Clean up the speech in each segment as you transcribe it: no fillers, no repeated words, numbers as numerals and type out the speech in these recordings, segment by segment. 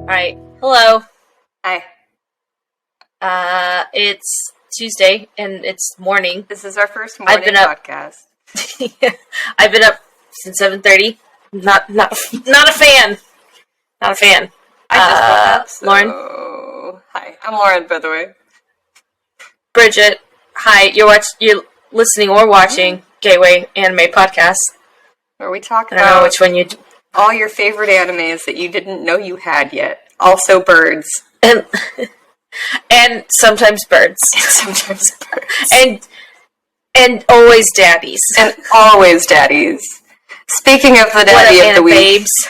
Alright, hello. Hi. It's Tuesday, and it's morning. This is our first morning podcast. I've been up since 7:30. Not a fan. Not a fan. I just woke up, so... Lauren? Hi, I'm Lauren, by the way. Bridget, hi. You're listening or watching Gateway Anime Podcast. Where we talk I don't know which one you... all your favorite animes that you didn't know you had yet. Also birds. And sometimes birds. Sometimes birds. And always daddies. And always daddies. Speaking of the daddy of the week, babes.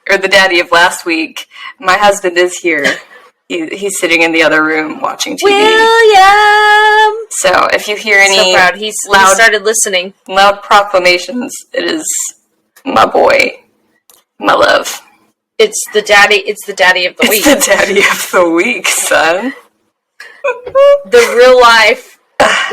Or the daddy of last week, my husband is here. He's sitting in the other room watching TV. William! So if you hear any so proud. He started listening. Loud proclamations, it is my boy. My love. It's the daddy of the week. It's the daddy of the week, son. The real life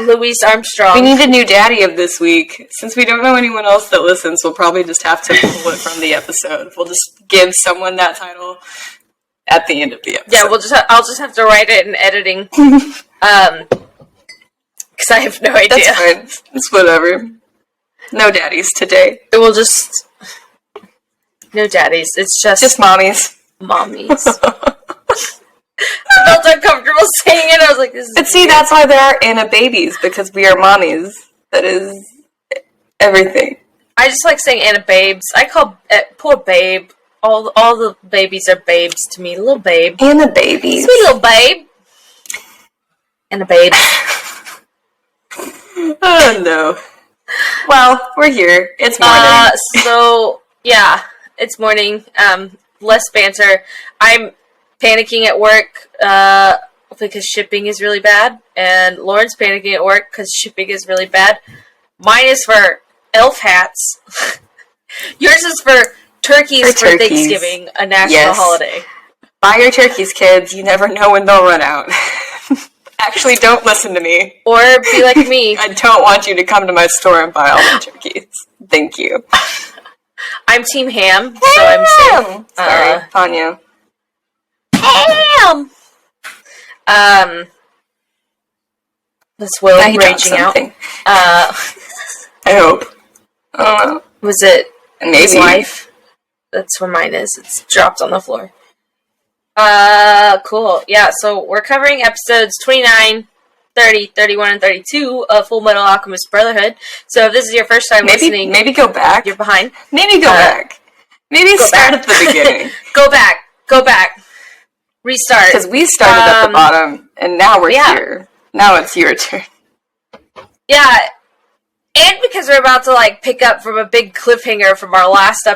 Louis Armstrong. We need a new daddy of this week. Since we don't know anyone else that listens, we'll probably just have to pull it from the episode. We'll just give someone that title at the end of the episode. Yeah, I'll just have to write it in editing. Because I have no idea. That's fine. It's whatever. No daddies today. It will just... No daddies. It's just mommies. Mommies. I felt uncomfortable saying it. I was like, this is But see, that's why there are Anna babies, because we are mommies. That is everything. I just like saying Anna babes. I call poor babe. All the babies are babes to me. Little babe. Anna babies. Sweet little babe. Anna babe. Oh, no. Well, we're here. It's morning. So, yeah. It's morning. Less banter. I'm panicking at work because shipping is really bad, and Lauren's panicking at work because shipping is really bad. Mine is for elf hats. Yours is for turkeys for Thanksgiving, a national holiday. Buy your turkeys, kids. You never know when they'll run out. Actually, don't listen to me. Or be like me. I don't want you to come to my store and buy all my turkeys. Thank you. I'm Team Ham, so I'm safe. Sorry, Tanya. Ham! That's Will raging out. I hope. Was it maybe. His wife? That's where mine is. It's dropped on the floor. Cool. Yeah, so we're covering episodes 29, 30, 31, and 32 of Fullmetal Alchemist Brotherhood. So if this is your first time listening... Maybe go back. You're behind. Maybe go back. Maybe start at the beginning. Go back. Restart. Because we started at the bottom, and now we're here. Now it's your turn. Yeah, and because we're about to, pick up from a big cliffhanger from our last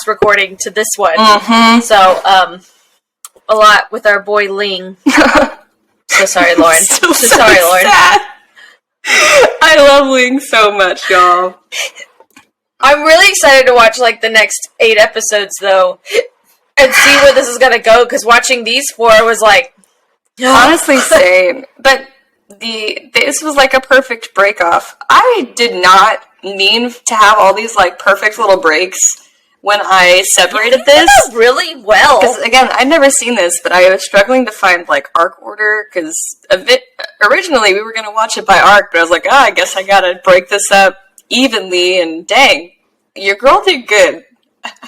recording to this one. Mm-hmm. So, a lot with our boy Ling. So sorry, Lauren. So sorry, Lauren. Sad. I love Ling so much, y'all. I'm really excited to watch, the next 8 episodes, though, and see where this is gonna go, because watching these 4 was honestly, same. But this was a perfect break off. I did not mean to have all these, perfect little breaks when I separated this. Really well. Because, again, I'd never seen this, but I was struggling to find, arc order, because originally we were going to watch it by arc, but I was like, I guess I gotta break this up evenly, and dang, your girl did good.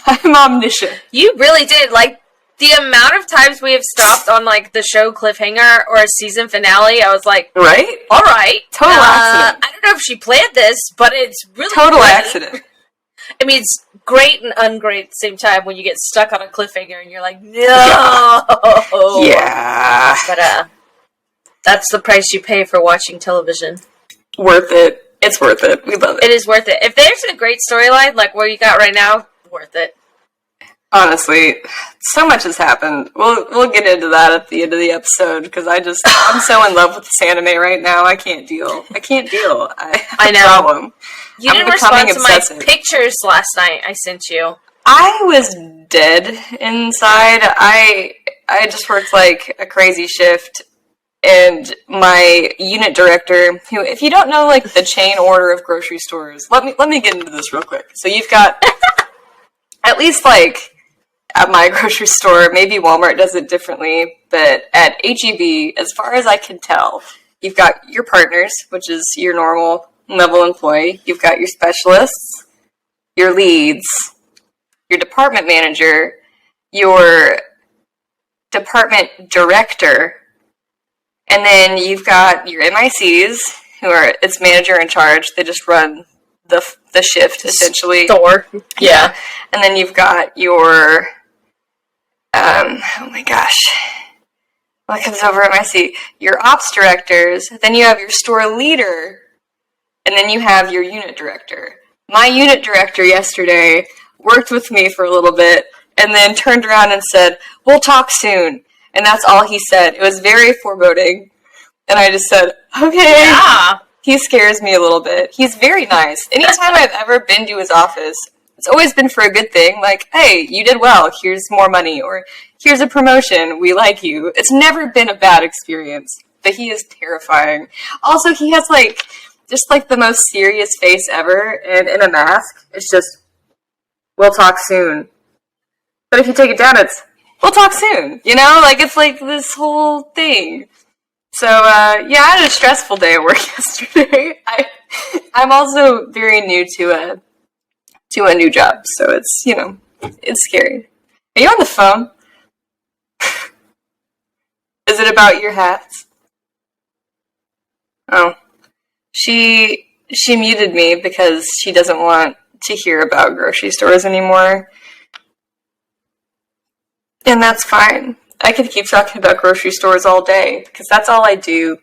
I'm omniscient. You really did. The amount of times we have stopped on, the show cliffhanger or a season finale, I was like... Right? Alright. Total accident. I don't know if she planned this, but it's really total great. Accident. I mean, it's great and ungreat at the same time when you get stuck on a cliffhanger and you're like, no! Yeah. But, that's the price you pay for watching television. Worth it. It's worth it. We love it. It is worth it. If there's a great storyline, like what you got right now, worth it. Honestly, so much has happened. We'll get into that at the end of the episode, because I'm so in love with this anime right now, I can't deal. I know. Problem. You didn't respond to my pictures last night I sent you. I was dead inside. I just worked a crazy shift, and my unit director, who, if you don't know the chain order of grocery stores, let me get into this real quick. So you've got at least at my grocery store. Maybe Walmart does it differently, but at HEB, as far as I can tell, you've got your partners, which is your normal level employee. You've got your specialists, your leads, your department manager, your department director, and then you've got your MICs, who are its manager in charge. They just run the shift, essentially. Store. Yeah. And then you've got your, oh my gosh, what comes over MIC? Your ops directors, then you have your store leader, and then you have your unit director. My unit director yesterday worked with me for a little bit, and then turned around and said, "We'll talk soon." And that's all he said. It was very foreboding. And I just said, okay. Yeah. He scares me a little bit. He's very nice. Anytime I've ever been to his office, it's always been for a good thing. Like, hey, you did well. Here's more money. Or here's a promotion. We like you. It's never been a bad experience. But he is terrifying. Also, he has, like, just, like, the most serious face ever. And in a mask, it's just, "We'll talk soon." But if you take it down, it's, "We'll talk soon." You know? Like, it's like this whole thing. So, yeah, I had a stressful day at work yesterday. I'm also very new to a new job, so it's, you know, it's scary. Are you on the phone? Is it about your hats? Oh. She muted me because she doesn't want to hear about grocery stores anymore. And that's fine. I could keep talking about grocery stores all day, because that's all I do.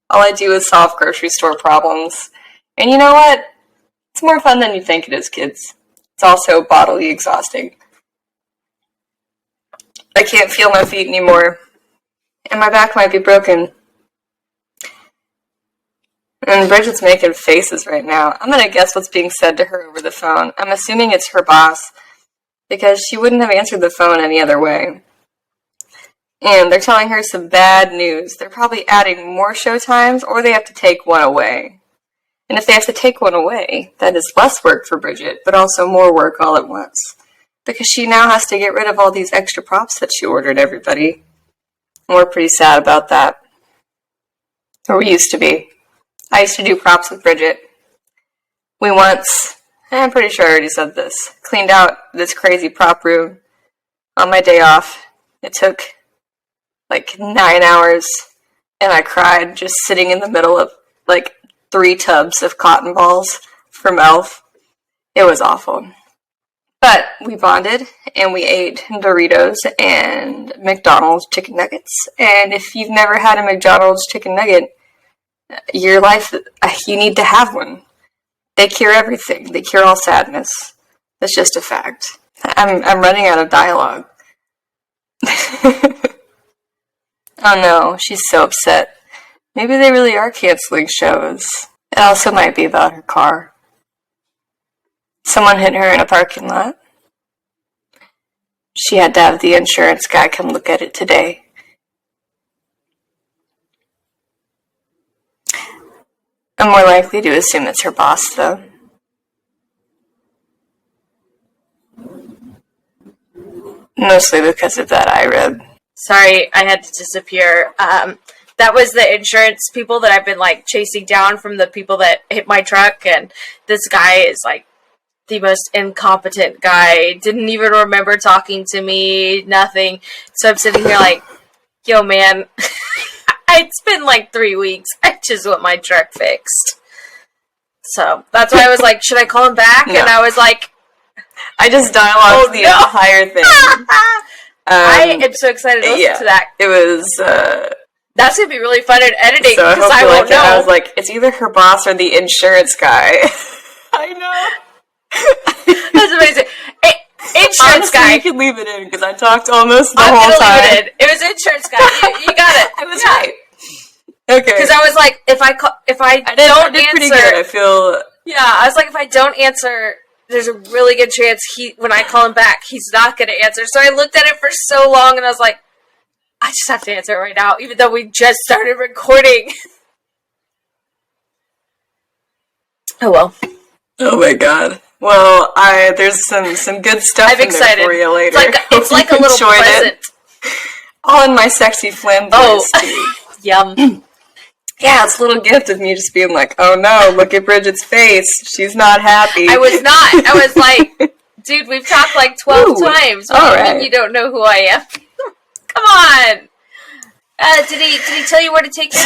All I do is solve grocery store problems. And you know what? It's more fun than you think it is, kids. It's also bodily exhausting. I can't feel my feet anymore. And my back might be broken. And Bridget's making faces right now. I'm going to guess what's being said to her over the phone. I'm assuming it's her boss, because she wouldn't have answered the phone any other way. And they're telling her some bad news. They're probably adding more show times, or they have to take one away. And if they have to take one away, that is less work for Bridget, but also more work all at once. Because she now has to get rid of all these extra props that she ordered everybody. And we're pretty sad about that. Or we used to be. I used to do props with Bridget. We once, I'm pretty sure I already said this, cleaned out this crazy prop room on my day off. It took like 9 hours, and I cried just sitting in the middle of like 3 tubs of cotton balls from Elf. It was awful. But we bonded, and we ate Doritos and McDonald's chicken nuggets. And if you've never had a McDonald's chicken nugget, your life, you need to have one. They cure everything. They cure all sadness. That's just a fact. I'm running out of dialogue. Oh no, she's so upset. Maybe they really are canceling shows. It also might be about her car. Someone hit her in a parking lot. She had to have the insurance guy come look at it today. I'm more likely to assume it's her boss, though. Mostly because of that IRIB. Sorry, I had to disappear. That was the insurance people that I've been, like, chasing down from the people that hit my truck, and this guy is, like, the most incompetent guy. Didn't even remember talking to me, nothing. So I'm sitting here like, yo, man, it's been, like, 3 weeks. I just want my truck fixed. So that's why I was like, should I call him back? No. And I was like... I just dialogued the entire thing. I am so excited to listen to that. It was, that's going to be really fun in editing, so because I won't know. I was like, it's either her boss or the insurance guy. I know. That's amazing. Hey, insurance guy. You can leave it in, because I talked almost the whole time. Leave it in. It was insurance guy. You got it. I was right. Okay. Because I was like, if I don't answer... pretty good. I feel... Yeah, I was like, if I don't answer... There's a really good chance when I call him back, he's not going to answer. So I looked at it for so long, and I was like, I just have to answer it right now, even though we just started recording. Oh, well. Oh, my God. Well, there's some good stuff I'm in excited. there for you later. It's like a little present. All in my sexy flamboyance tea. Yum. Yeah, it's a little gift of me just being like, oh no, look at Bridget's face. She's not happy. I was not. I was like, dude, we've talked like 12 times. What do you mean you don't know who I am? Come on. Did he tell you where to take your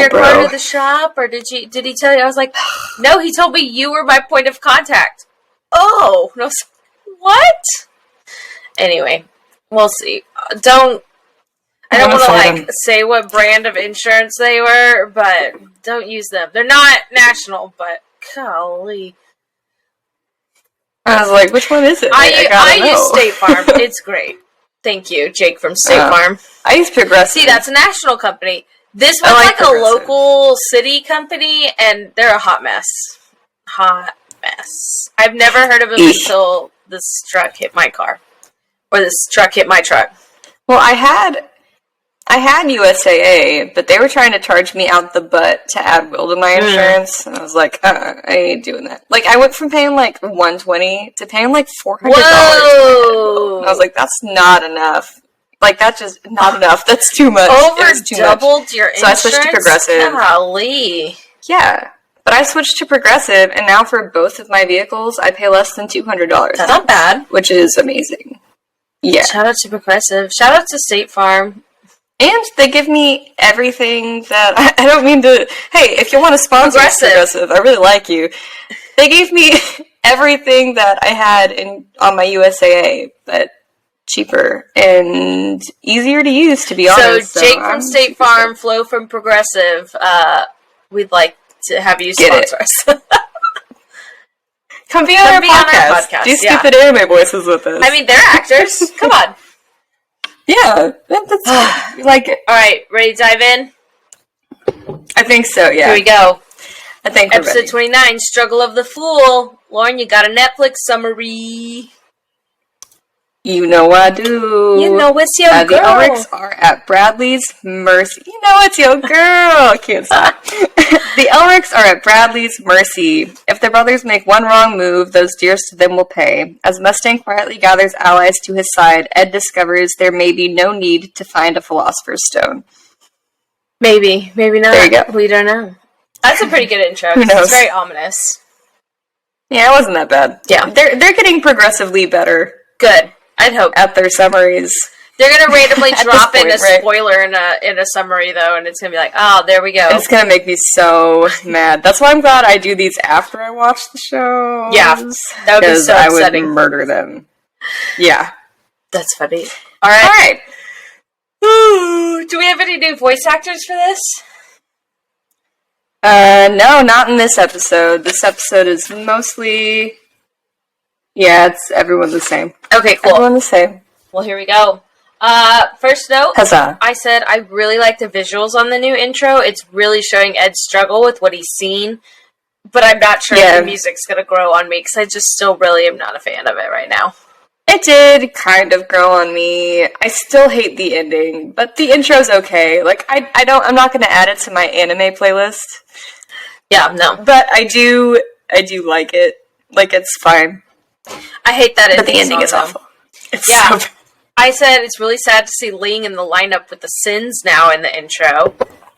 car to the shop? Or did he tell you? I was like, no, he told me you were my point of contact. Oh, no, what? Anyway, we'll see. I don't want to say what brand of insurance they were, but don't use them. They're not national, but golly. I was like, which one is it? I use State Farm. It's great. Thank you, Jake from State Farm. I use Progressive. See, that's a national company. This was like a local city company, and they're a hot mess. Hot mess. I've never heard of them until this truck hit my car. Or this truck hit my truck. Well, I had USAA, but they were trying to charge me out the butt to add Will to my insurance, and I was like, I ain't doing that. Like, I went from paying like $120 to paying like $400. Whoa! And I was like, that's not enough. Like, that's just not enough. That's too much. Doubled your insurance? So I switched to Progressive. Golly. Yeah. But I switched to Progressive, and now for both of my vehicles, I pay less than $200. That's not bad. Which is amazing. Yeah. Shout out to Progressive. Shout out to State Farm. And they give me everything that... I don't mean to... Hey, if you want to sponsor Progressive, I really like you. They gave me everything that I had on my USAA, but cheaper and easier to use, to be honest. So Jake from State Farm, Flo from Progressive, we'd like to have you sponsor us. Come be on our podcast. Do stupid anime voices with us. I mean, they're actors. Come on. Yeah, that's like it. All right, ready to dive in? I think so, yeah. Here we go. I think Episode 29, Struggle of the Fool. Lauren, you got a Netflix summary. You know I do. You know it's your girl. The Elrics are at Bradley's mercy. You know it's your girl. I can't stop. The Elrics are at Bradley's mercy. If the brothers make one wrong move, those dearest to them will pay. As Mustang quietly gathers allies to his side, Ed discovers there may be no need to find a Philosopher's Stone. Maybe. Maybe not. There you go. We don't know. That's a pretty good intro. Who knows? It's very ominous. Yeah, it wasn't that bad. Yeah. They're getting progressively better. Good. I'd hope. At their summaries. They're going to randomly drop in a spoiler in a summary, though, and it's going to be like, oh, there we go. It's going to make me so mad. That's why I'm glad I do these after I watch the show. Yeah, that would be so upsetting. I would murder them. Yeah. That's funny. All right. Ooh, do we have any new voice actors for this? No, not in this episode. This episode is mostly... Yeah, it's everyone the same. Okay, cool. Everyone the same. Well, here we go. First note, Huzzah. I said I really like the visuals on the new intro. It's really showing Ed's struggle with what he's seen, but I'm not sure if the music's going to grow on me, because I just still really am not a fan of it right now. It did kind of grow on me. I still hate the ending, but the intro's okay. Like, I'm not going to add it to my anime playlist. Yeah, no. But I do like it. Like, it's fine. I hate that ending. But the ending is awful. It's so bad. I said it's really sad to see Ling in the lineup with the Sins now in the intro.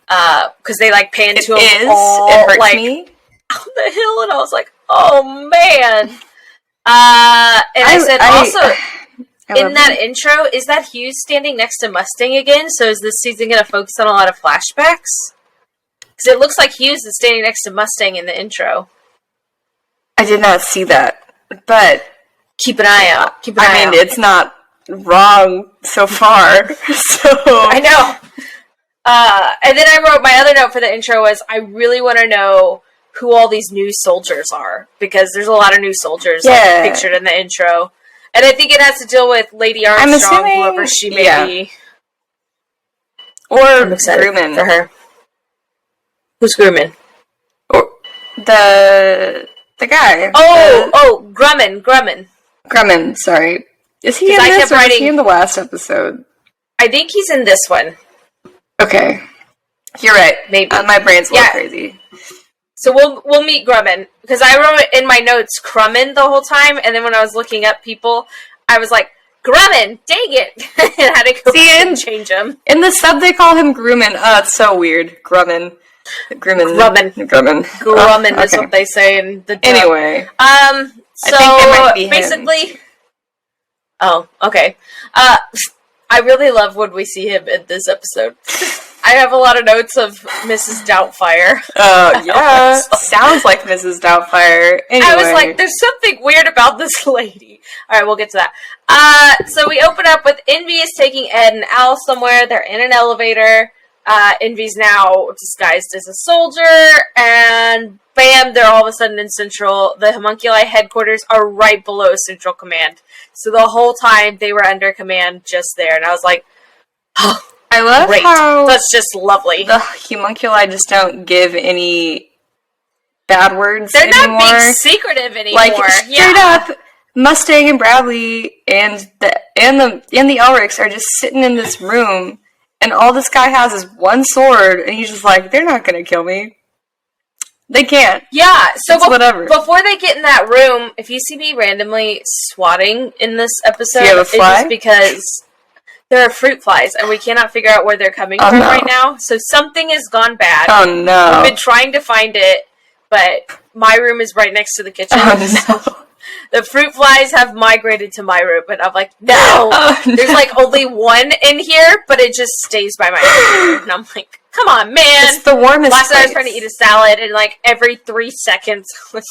Because they, like, pan to them all, it hurts like, me. on the hill, and I was like, oh, man. And I said, also, in that intro, is that Hughes standing next to Mustang again? So is this season going to focus on a lot of flashbacks? Because it looks like Hughes is standing next to Mustang in the intro. I did not see that. But keep an eye out. I mean, it's not wrong so far. So I know. And then I wrote my other note for the intro was I really want to know who all these new soldiers are, because there's a lot of new soldiers like, pictured in the intro, and I think it has to deal with Lady Armstrong, whoever she may be, or Gruman for her. Who's Gruman? Or the guy. Gruman. Gruman, sorry. Is he in this, or is he in the last episode? I think he's in this one. Okay. You're right. Maybe. My brain's a little crazy. So we'll meet Gruman, because I wrote in my notes Crumman the whole time, and then when I was looking up people, I was like, Gruman, dang it! And I had to go and change him. In the sub, they call him Gruman. Oh, it's so weird. Gruman is what they say in the dub. Anyway. So I think it might be basically... him. Oh, okay. I really love when we see him in this episode. I have a lot of notes of Mrs. Doubtfire. Oh, yeah. Sounds like Mrs. Doubtfire. Anyway. I was like, there's something weird about this lady. Alright, we'll get to that. So we open up with Envy is taking Ed and Al somewhere. They're in an elevator. Envy's now disguised as a soldier, and bam, they're all of a sudden in Central. The homunculi headquarters are right below Central Command. So the whole time they were under command just there, and I was like, oh, I love great. how That's just lovely. The homunculi just don't give any bad words They're anymore. not being secretive anymore. Like, straight up, Mustang and Bradley and the Elrics are just sitting in this room, and all this guy has is one sword, and he's just like, they're not gonna kill me. They can't. Yeah, so whatever. Before they get in that room, if you see me randomly swatting in this episode, Do you have a it's fly? just because there are fruit flies, and we cannot figure out where they're coming from right now. So something has gone bad. Oh no. We've been trying to find it, but my room is right next to the kitchen. Oh no. The fruit flies have migrated to my room, and I'm like, no! There's like only one in here, but it just stays by my room. And I'm like, come on, man! It's the warmest Last night I was place. trying to eat a salad, and like every 3 seconds was...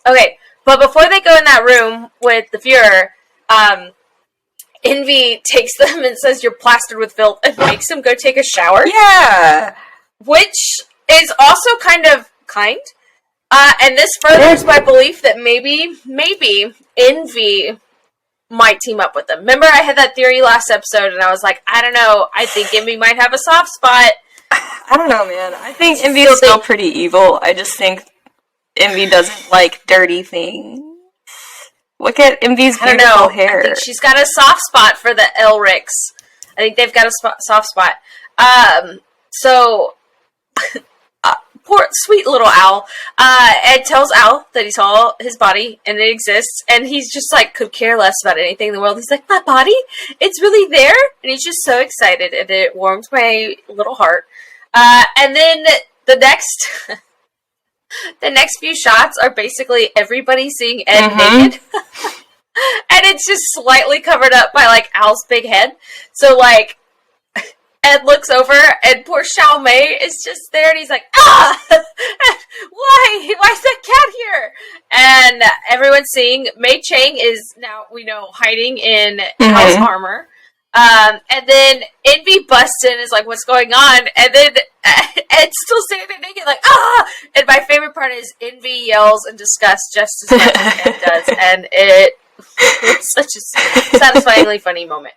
okay, but before they go in that room with the Fuhrer, Envy takes them and says, you're plastered with filth, and makes them go take a shower. Yeah! Which is also kind of kind. And this furthers my belief that maybe Envy might team up with them. Remember, I had that theory last episode, and I was like, I don't know, I think Envy might have a soft spot. I don't know, man. I think Envy is still pretty evil. I just think Envy doesn't like dirty things. Look at Envy's beautiful hair. I think she's got a soft spot for the Elrics. I think they've got a soft spot. So... poor, sweet little Al. Ed tells Al that he saw his body and it exists, and he's just like, could care less about anything in the world. He's like, my body? It's really there? And he's just so excited, and it warms my little heart. And then the next few shots are basically everybody seeing Ed naked. And it's just slightly covered up by like Al's big head. So like, Ed looks over, and poor Xiao Mei is just there, and he's like, ah! Why? Why is that cat here? And everyone's seeing Mei Chang is now, we know, hiding in house armor. And then Envy busts in, is like, what's going on? And then Ed's still standing there naked, like, ah! And my favorite part is Envy yells in disgust just as much as Ed does, and it's such a satisfyingly funny moment.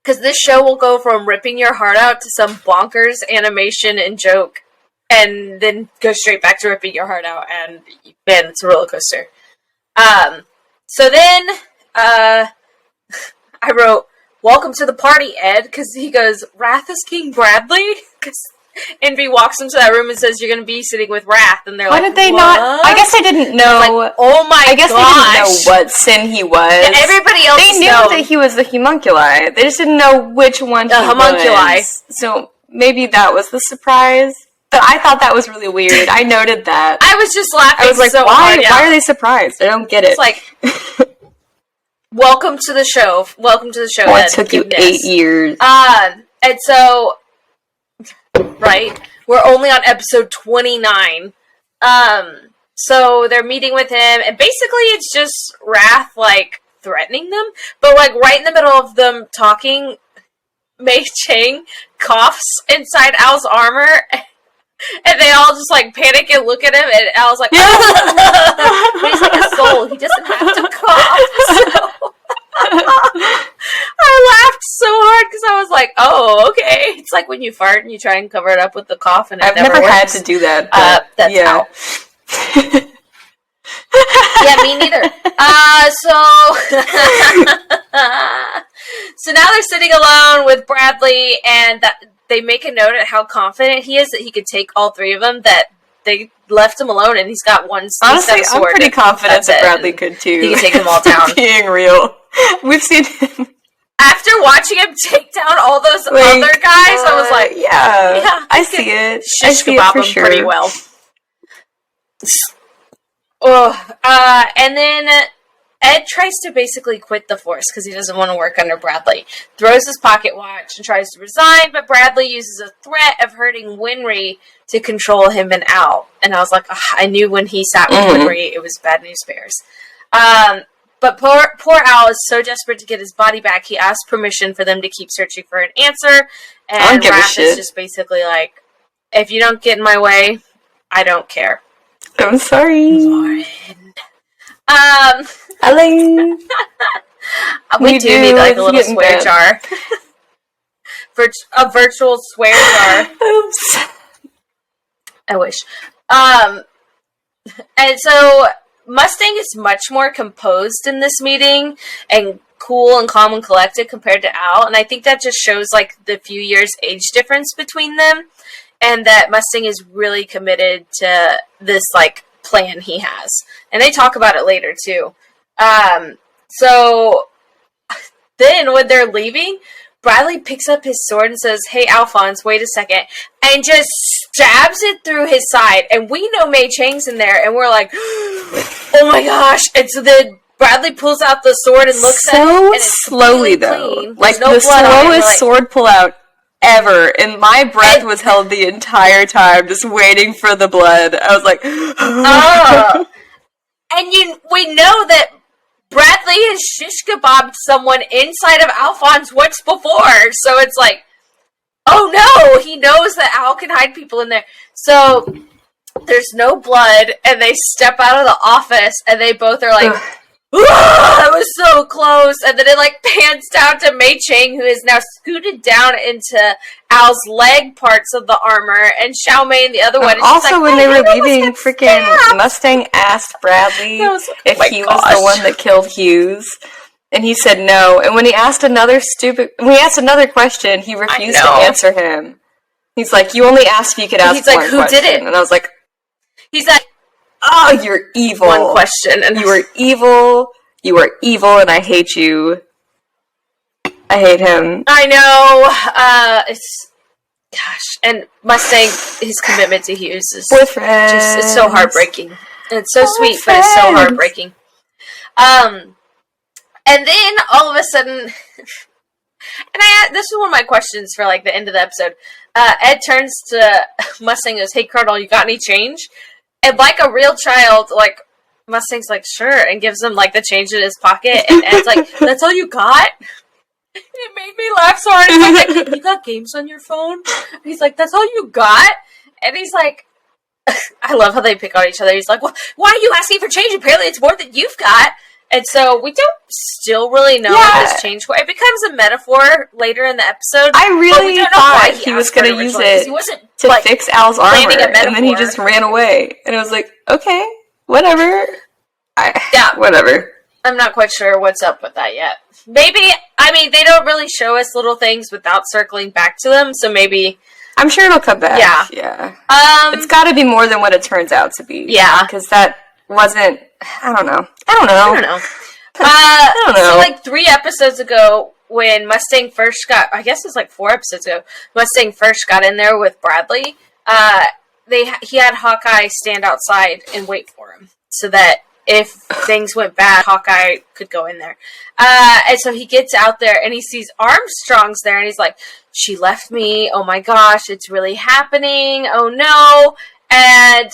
Because this show will go from ripping your heart out to some bonkers animation and joke, and then go straight back to ripping your heart out, and man, it's a roller coaster. So then, I wrote, welcome to the party, Ed, because he goes, Wrath is King Bradley? Because Envy walks into that room and says, you're going to be sitting with Wrath, and they're Why like, did they what? not? I guess they didn't know. Like, oh my gosh. I guess they didn't know what sin he was. Yeah, everybody else They knew that he was the homunculi. They just didn't know which one he homunculi. was. So maybe that was the surprise. But I thought that was really weird. I noted that. I was just laughing. I was like, so why? hard, yeah. Why are they surprised? I don't get it. It's like, welcome to the show. Welcome to the show. Well, it took you 8 years. And so, right, we're only on episode 29. So they're meeting with him, and basically it's just Wrath, like, threatening them. But, like, right in the middle of them talking, Mei Chang coughs inside Al's armor, and they all just, like, panic and look at him, and Al's like, oh. But he's like a soul. He doesn't have to cough. So I laughed so hard because I was like, oh, okay. It's like when you fart and you try and cover it up with the cough, and it I've never never works. had to do that. That's yeah. Al. Yeah, me neither. So now they're sitting alone with Bradley, and they make a note at how confident he is that he could take all three of them, that they left him alone and he's got one. Honestly, I'm pretty confident that Bradley could too. He can take them all down. Being real. We've seen him. After watching him take down all those other guys, I was like, yeah, I see it. I see it for sure. Pretty well. And then Ed tries to basically quit the Force because he doesn't want to work under Bradley. Throws his pocket watch and tries to resign, but Bradley uses a threat of hurting Winry to control him and Al. And I was like, I knew when he sat with Winry, it was bad news bears. But poor Al is so desperate to get his body back, he asks permission for them to keep searching for an answer. And Raph is just basically like, if you don't get in my way, I don't care. I'm sorry. Lauren. Ellen. We do need like a little swear jar. A virtual swear jar. Oops. I wish. And so Mustang is much more composed in this meeting and cool and calm and collected compared to Al, and I think that just shows like the few years age difference between them, and that Mustang is really committed to this like plan he has, and they talk about it later too. So then when they're leaving, Bradley picks up his sword and says, "Hey, Alphonse, wait a second," and just stabs it through his side. And we know Mei Chang's in there, and we're like, "Oh my gosh!" And so then Bradley pulls out the sword and looks at it, and it's slowly though, clean. like the slowest sword pull out ever. And my breath was held the entire time, just waiting for the blood. I was like, and we know that Bradley has shish kebabbed someone inside of Alphonse once before, so it's like, oh no, he knows that Al can hide people in there. So there's no blood, and they step out of the office, and they both are like, that was so close. And then it like pans down to Mei Chang, who is now scooted down into Al's leg parts of the armor, and Xiao Mei in the other one. Also, like, when they were leaving, freaking Mustang asked Bradley if he was the one that killed Hughes, and he said no. And when he asked another question, he refused to answer him. He's like, "You only asked if you could ask one question." He's like, "Who did it?" And I was like, he's like, "Oh, you're evil." One question, and you are evil. You are evil, and I hate you. I hate him. I know. And Mustang, his commitment to Hughes is it's so heartbreaking. And it's so sweet, but it's so heartbreaking. And then all of a sudden, and this is one of my questions for like the end of the episode. Ed turns to Mustang and goes, "Hey, Colonel, you got any change?" And like a real child, like, Mustang's like, "Sure," and gives him like the change in his pocket, and Ed's like, "That's all you got?" It made me laugh so hard. He's like, "You got games on your phone?" And he's like, "That's all you got?" And he's like, I love how they pick on each other. He's like, "Well, why are you asking for change? Apparently it's more than you've got." And so we don't still really know what this change for. It becomes a metaphor later in the episode. I really thought he was going to use it to fix Al's armor, and then he just ran away. And I was like, okay, whatever. Whatever. I'm not quite sure what's up with that yet. Maybe, I mean, they don't really show us little things without circling back to them, so maybe... I'm sure it'll come back. Yeah. It's got to be more than what it turns out to be. Yeah. Because that wasn't... I don't know. So, like, 3 episodes ago, when Mustang first got... I guess it was like 4 episodes ago. Mustang first got in there with Bradley. He had Hawkeye stand outside and wait for him. So that if things went bad, Hawkeye could go in there. And so he gets out there, and he sees Armstrong's there, and he's like, "She left me. Oh, my gosh. It's really happening. Oh, no." And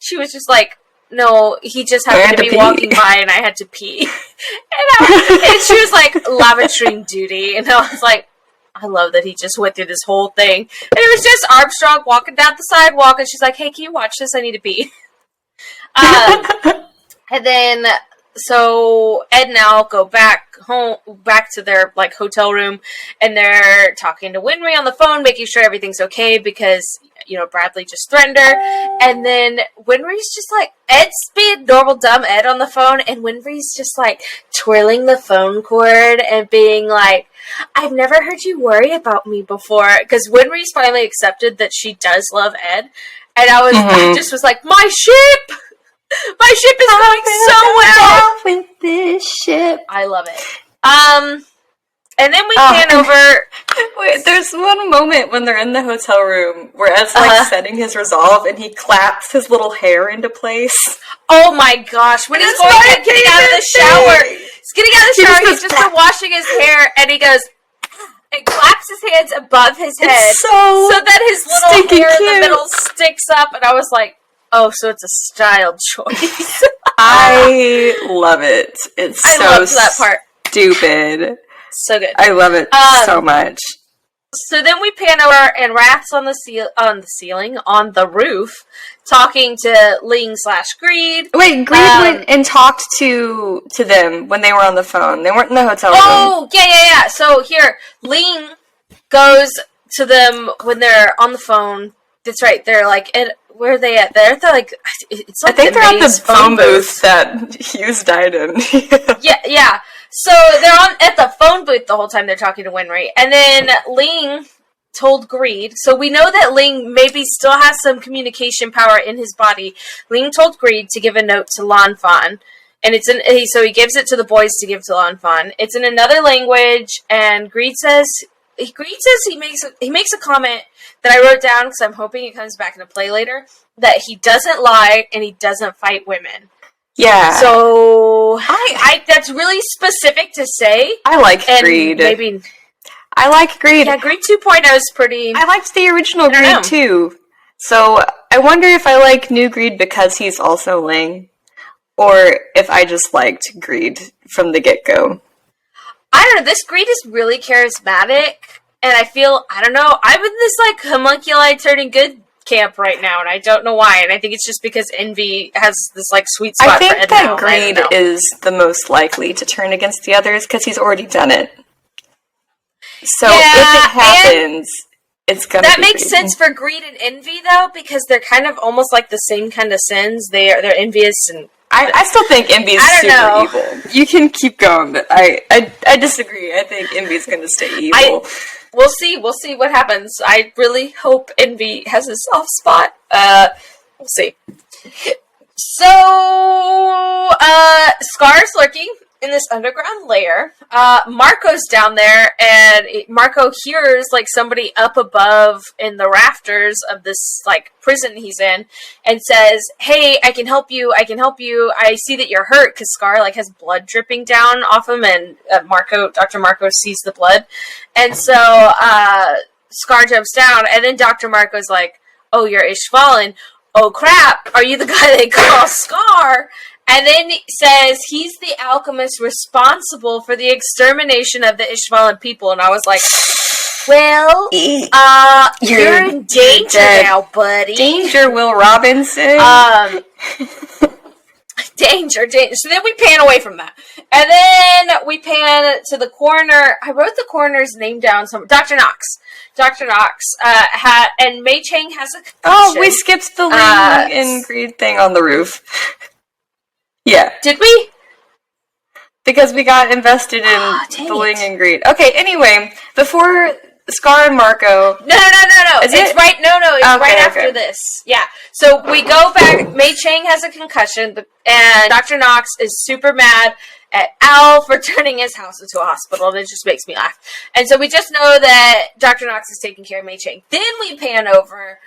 she was just like, "No, he just happened to be walking by, and I had to pee." And she was like, "Lavatory duty." And I was like, I love that he just went through this whole thing. And it was just Armstrong walking down the sidewalk, and she's like, "Hey, can you watch this? I need to pee." And then so Ed and Al go back to their like hotel room, and they're talking to Winry on the phone, making sure everything's okay because Bradley just threatened her, and then Winry's just like, Ed's being normal dumb Ed on the phone, and Winry's just like twirling the phone cord and being like, I've never heard you worry about me before, because Winry's finally accepted that she does love Ed, and I just was like, my ship. My ship is going so well with this ship. I love it. And then we pan over. Wait, there's one moment when they're in the hotel room where Ed's setting his resolve, and he claps his little hair into place. Oh my gosh! When he's getting out of the shower, he's just been washing his hair, and he goes and claps his hands above his head, so that his little hair in the middle sticks up. And I was like, oh, so it's a style choice. I love it. I love that part. Stupid. So good. I love it so much. So then we pan over, and Rath's on the roof, talking to Ling/Greed. Wait, Greed went and talked to them when they were on the phone. They weren't in the hotel room. Oh, yeah. So here, Ling goes to them when they're on the phone. That's right. They're like, where are they at? They're like, it's like I think they're at the phone booth that Hughes died in. Yeah. So they're at the phone booth the whole time they're talking to Winry. And then Ling told Greed, so we know that Ling maybe still has some communication power in his body. Ling told Greed to give a note to Lan Fan. And so he gives it to the boys to give to Lan Fan. It's in another language, and Greed says he makes a comment that I wrote down because I'm hoping it comes back into play later, that he doesn't lie and he doesn't fight women. Yeah. So I that's really specific to say. I like Greed. I like Greed. Yeah, Greed 2.0 is pretty. I liked the original Greed too. So I wonder if I like new Greed because he's also Ling, or if I just liked Greed from the get-go. I don't know. This Greed is really charismatic, and I feel, I don't know, I'm in this like homunculi turning good camp right now, and I don't know why. And I think it's just because Envy has this like sweet spot for Ed. I think that Greed is the most likely to turn against the others because he's already done it. So if it happens, it's gonna. That makes sense for Greed and Envy though, because they're kind of almost like the same kind of sins. They're envious, and I still think Envy's super evil. You can keep going, but I disagree. I think Envy's gonna stay evil. We'll see what happens. I really hope Envy has a soft spot. We'll see. So, Scar's lurking in this underground lair. Marco's down there, and Marco hears like somebody up above in the rafters of this like prison he's in, and says, "Hey, I can help you. I see that you're hurt," because Scar like has blood dripping down off him, and Dr. Marco sees the blood, and so Scar jumps down, and then Dr. Marco's like, "Oh, you're Ishvalan. Oh crap, are you the guy they call Scar?" And then says he's the alchemist responsible for the extermination of the Ishvalan people. And I was like, well, you're in danger now, buddy. Danger, Will Robinson. Danger. So then we pan away from that. And then we pan to the coroner. I wrote the coroner's name down somewhere. Dr. Knox. And Mei Chang has a concussion. Oh, we skipped the Ling and Greed thing on the roof. Yeah. Did we? Because we got invested in the Ling and Greed. Okay, anyway, before Scar and Marco... No. It's right after this. Yeah. So we go back. Mei Chang has a concussion, and Dr. Knox is super mad at Al for turning his house into a hospital, and it just makes me laugh. And so we just know that Dr. Knox is taking care of Mei Chang. Then we pan over...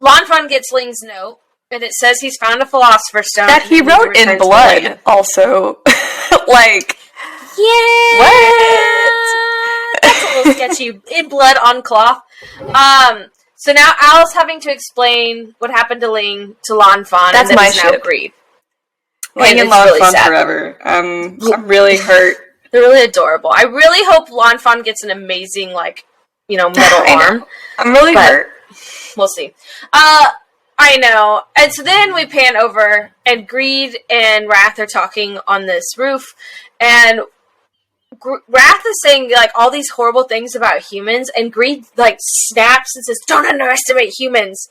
Lan Fan gets Ling's note, and it says he's found a philosopher's stone. That he wrote in blood, also. Like... Yeah! What? That's a little sketchy. In blood on cloth. So now Al's having to explain what happened to Ling to Lan Fan. That's and my ship. Now Greed. Ling and Lan Fan forever. I'm really hurt. They're really adorable. I really hope Lan Fan gets an amazing, metal arm. I'm really hurt. We'll see. I know. And so then we pan over, and Greed and Wrath are talking on this roof, and Wrath is saying, like, all these horrible things about humans, and Greed, like, snaps and says, don't underestimate humans.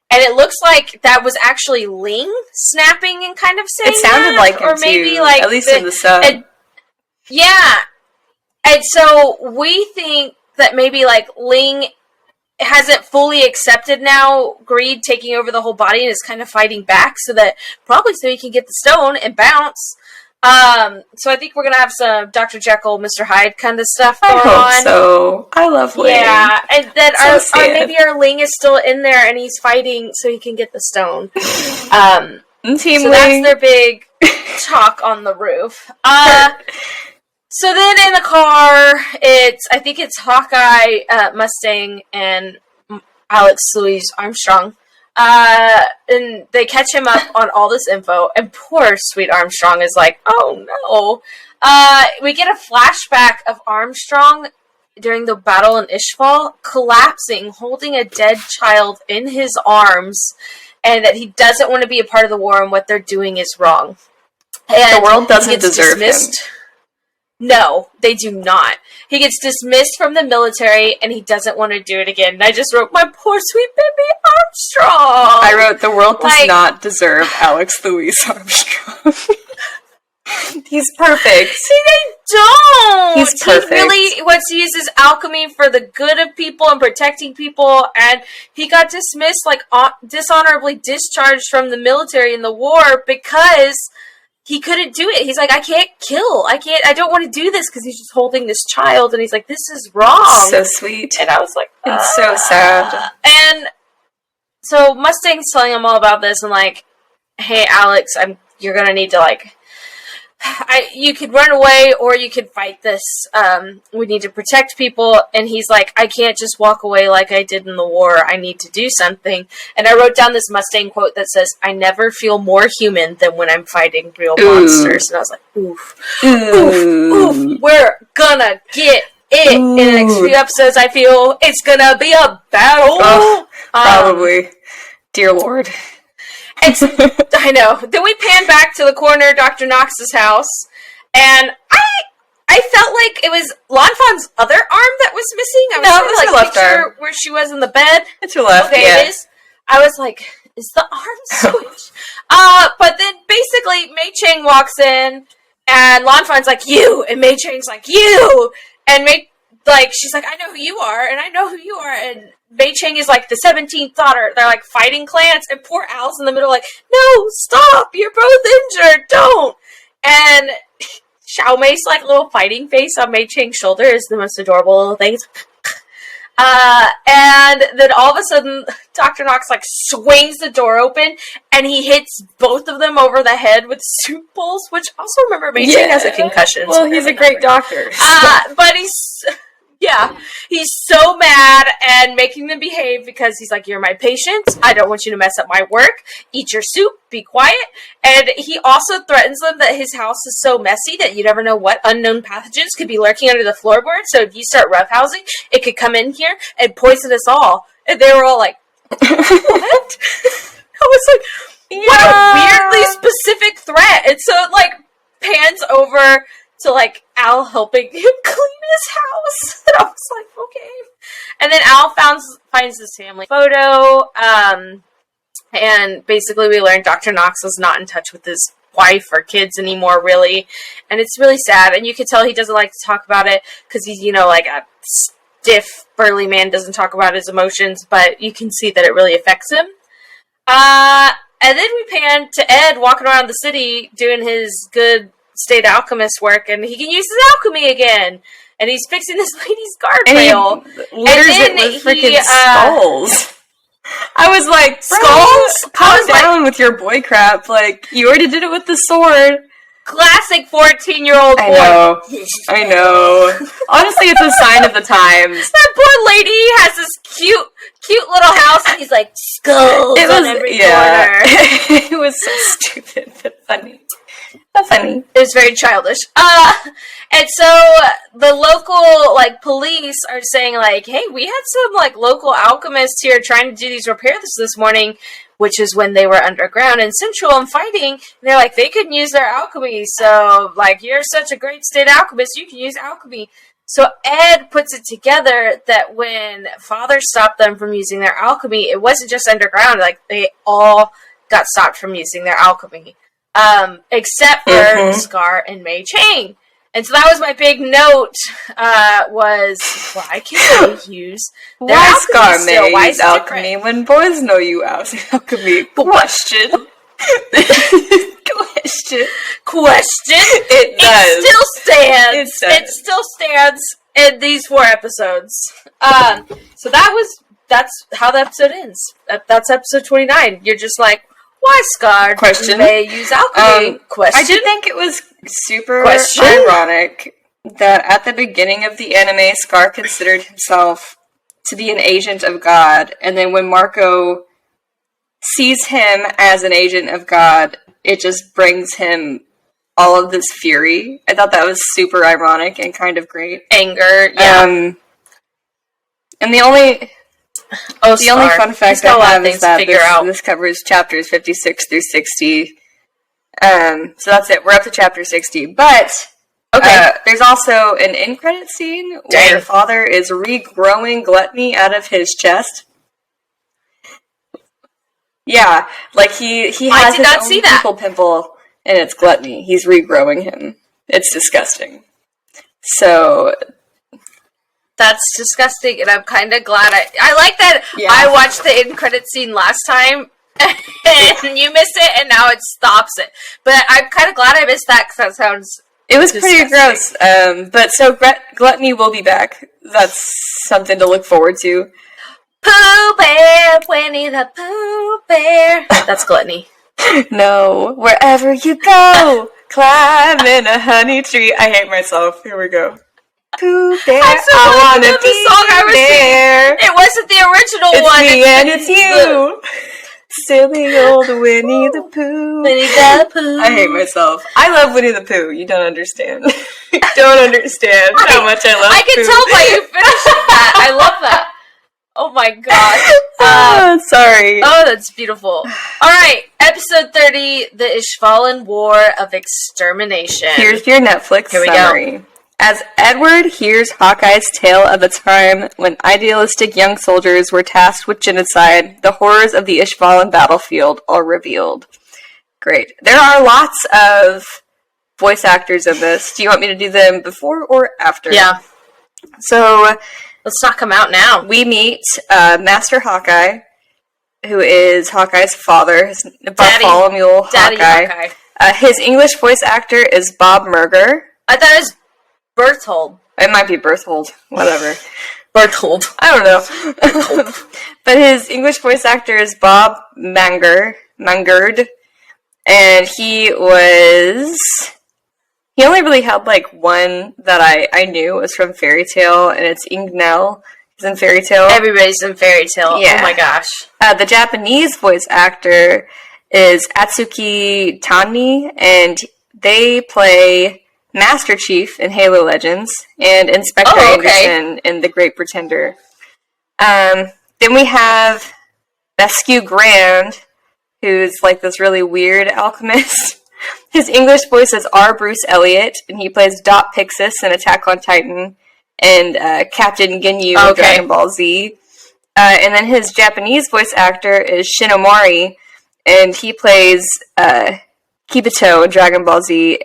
And it looks like that was actually Ling snapping and kind of saying it sounded that, like or him maybe too, like at least in the sub. Yeah. And so we think that maybe, like, Ling hasn't fully accepted now Greed taking over the whole body and is kind of fighting back so he can get the stone and bounce. So I think we're gonna have some Dr. Jekyll, Mr. Hyde kind of stuff going on. I hope so. I love Ling. Yeah, and then maybe our Ling is still in there and he's fighting so he can get the stone. Team so Ling. That's their big talk on the roof. So then in the car, I think it's Hawkeye, Mustang, and Alex Louise Armstrong. And they catch him up on all this info, and poor sweet Armstrong is like, oh no. We get a flashback of Armstrong during the battle in Ishval, collapsing, holding a dead child in his arms, and that he doesn't want to be a part of the war and what they're doing is wrong. And the world doesn't deserve him. No, they do not. He gets dismissed from the military, and he doesn't want to do it again. And I just wrote, my poor sweet baby Armstrong! I wrote, the world does not deserve Alex Louise Armstrong. He's perfect. See, they don't! He's perfect. He really wants to use his alchemy for the good of people and protecting people, and he got dismissed, like, dishonorably discharged from the military in the war because he couldn't do it. He's like, I don't want to do this because he's just holding this child. And he's like, this is wrong. So sweet. And I was like, it's so sad. And so Mustang's telling him all about this and like, hey, Alex, you're going to need to like, you could run away or you could fight this. We need to protect people. And he's like, I can't just walk away like I did in the war. I need to do something. And I wrote down this Mustang quote that says, I never feel more human than when I'm fighting real monsters. And I was like, oof, oof, we're gonna get it. In the next few episodes, I feel it's gonna be a battle. Oh, probably. Dear Lord. I know. Then we pan back to the corner of Dr. Knox's house, and I felt like it was Lanfan's other arm that was missing. I was trying to like picture where she was in the bed. It's her left. Okay, yeah. it is. I was like, is the arm switch? But then basically Mei Chang walks in, and Lanfan's like, you, and Mei Chang's like, you, and she's like, I know who you are, and I know who you are, and Mei Chang is like the 17th daughter. They're like fighting clans, and poor Al's in the middle, like, no, stop! You're both injured. Don't. And Xiao Mei's like little fighting face on Mei Chang's shoulder is the most adorable little thing. And then all of a sudden, Dr. Knox like swings the door open, and he hits both of them over the head with soup bowls. Which also remember, Mei Chang has a concussion. Well, he's a great doctor. But he's so mad and making them behave because he's like, you're my patient. I don't want you to mess up my work. Eat your soup. Be quiet. And he also threatens them that his house is so messy that you never know what unknown pathogens could be lurking under the floorboard. So if you start roughhousing, it could come in here and poison us all. And they were all like, what? I was like, what a weirdly specific threat. And so it like pans over to like Al helping him clean his house. And I was like, okay. And then Al finds his family photo. And basically we learned Dr. Knox was not in touch with his wife or kids anymore, really. And it's really sad. And you can tell he doesn't like to talk about it because he's, like a stiff, burly man, doesn't talk about his emotions. But you can see that it really affects him. And then we pan to Ed walking around the city doing his good state alchemist work, and he can use his alchemy again. And he's fixing this lady's guardrail. And litters it with freaking skulls. I was like, skulls? Calm down with your boy crap. Like, you already did it with the sword. Classic 14-year-old boy. I know. Honestly, it's a sign of the times. That poor lady has this cute little house, and he's like, skulls on every corner. It was so stupid, but funny. Funny. It was very childish. And so the local police are saying hey, we had some local alchemists here trying to do these repairs this morning, which is when they were underground and Central and fighting. And they're like, they couldn't use their alchemy. So, like, you're such a great state alchemist, you can use alchemy. So Ed puts it together that when Father stopped them from using their alchemy, it wasn't just underground. Like, they all got stopped from using their alchemy. Except for Scar and Mei Chang. And so that was my big note, was, why can't they use their why alchemy Scar still? May Why use is it alchemy different? when boys know you alchemy? Question. Question. It does. It still stands. It does. It still stands in these 4 episodes. So that's how the episode ends. That's episode 29. You're just like, why Scar Question. May use alchemy? Question. I did think it was super Question. ironic that at the beginning of the anime, Scar considered himself to be an agent of God, and then when Marco sees him as an agent of God, it just brings him all of this fury. I thought that was super ironic and kind of great. Anger, yeah. And the only fun fact I have is that this covers chapters 56 through 60. So that's it. We're up to chapter 60. But there's also an end credit scene where Father is regrowing Gluttony out of his chest. Yeah, like he has his own pimple, and it's Gluttony. He's regrowing him. It's disgusting. So that's disgusting, and I'm kind of glad I like that. Yeah. I watched the end credit scene last time, and you missed it, and now it stops it. But I'm kind of glad I missed that, because that sounds It was disgusting. Pretty gross. But so Gluttony will be back. That's something to look forward to. Pooh Bear, Winnie the Pooh Bear. That's Gluttony. No, wherever you go, climb in a honey tree. I hate myself. Here we go. Pooh Bear, I wanna be there. It wasn't the original one. It's me and it's you. Silly old Winnie the Pooh. Winnie the Pooh. I hate myself. I love Winnie the Pooh. You don't understand. You don't understand how much I love I can Pooh. tell by you finishing that. I love that. Oh my gosh. Sorry. Oh, that's beautiful. Alright, episode 30, The Ishvalan War of Extermination. Here's your Netflix summary. Go. As Edward hears Hawkeye's tale of a time when idealistic young soldiers were tasked with genocide, the horrors of the Ishvalan battlefield are revealed. Great. There are lots of voice actors in this. Do you want me to do them before or after? Yeah. So let's knock them out now. We meet Master Hawkeye, who is Hawkeye's father, Bartholomew Hawkeye. His English voice actor is Bob Merger. I thought it was Berthold. It might be Berthold. Whatever. Berthold. I don't know. But his English voice actor is Bob Mangerd. And he only really had like one that I knew. It was from Fairy Tail, and it's Ingnell. He's in Fairy Tail. Everybody's in Fairy Tail. Yeah. Oh my gosh. The Japanese voice actor is Atsuki Tani, and they play Master Chief in Halo Legends and Inspector Anderson in The Great Pretender. Then we have Vescu Grand, who's like this really weird alchemist. His English voice is R. Bruce Elliott, and he plays Dot Pixis in Attack on Titan and Captain Ginyu in Dragon Ball Z. And then his Japanese voice actor is Shinomari, and he plays Kibito in Dragon Ball Z.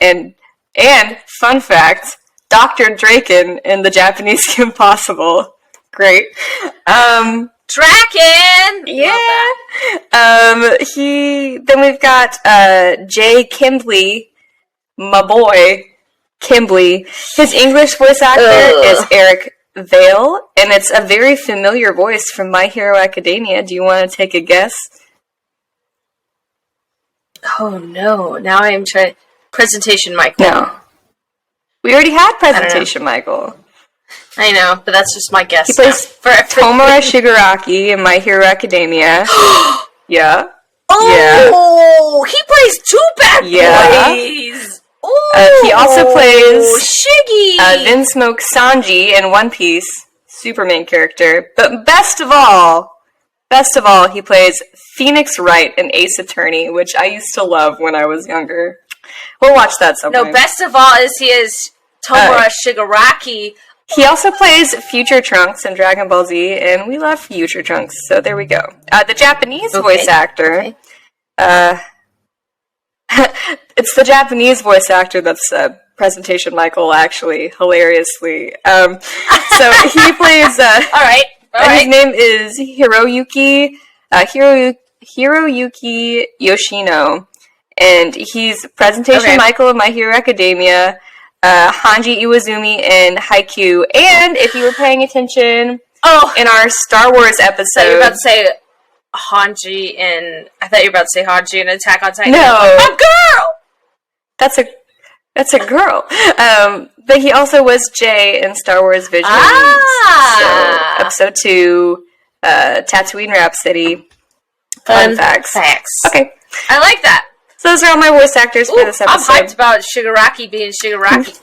And fun fact, Dr. Draken in the Japanese Kim Possible. Great. Draken! Yeah. Then we've got Jay Kimbley, my boy, Kimbley. His English voice actor is Eric Vale, and it's a very familiar voice from My Hero Academia. Do you want to take a guess? Oh no, now I am trying... Presentation Michael. No. We already had Presentation Michael. I know, but that's just my guess. He plays Tomura Shigaraki in My Hero Academia. Yeah. Oh, he plays two bad boys. He also plays Shiggy. Vinsmoke Sanji in One Piece, Superman character. But best of all, best of all, he plays Phoenix Wright in Ace Attorney, which I used to love when I was younger. We'll watch that sometime. No, best of all is he is Tomura Shigaraki. He also plays Future Trunks in Dragon Ball Z, and we love Future Trunks, so there we go. The Japanese voice actor, it's the Japanese voice actor that's Presentation Michael, actually, hilariously. So he plays... All right. His name is Hiroyuki Yoshino, and he's Presentation Michael in My Hero Academia, Hanji Iwazumi in Haikyuu, and if you were paying attention in our Star Wars episode... I thought you were about to say Hanji in... I thought you were about to say Hanji in Attack on Titan. No. A girl! That's a girl. But he also was Jay in Star Wars Visions. So, episode 2, Tatooine Rhapsody. Fun facts. Okay. I like that. So those are all my voice actors for this episode. I'm hyped about Shigaraki being Shigaraki.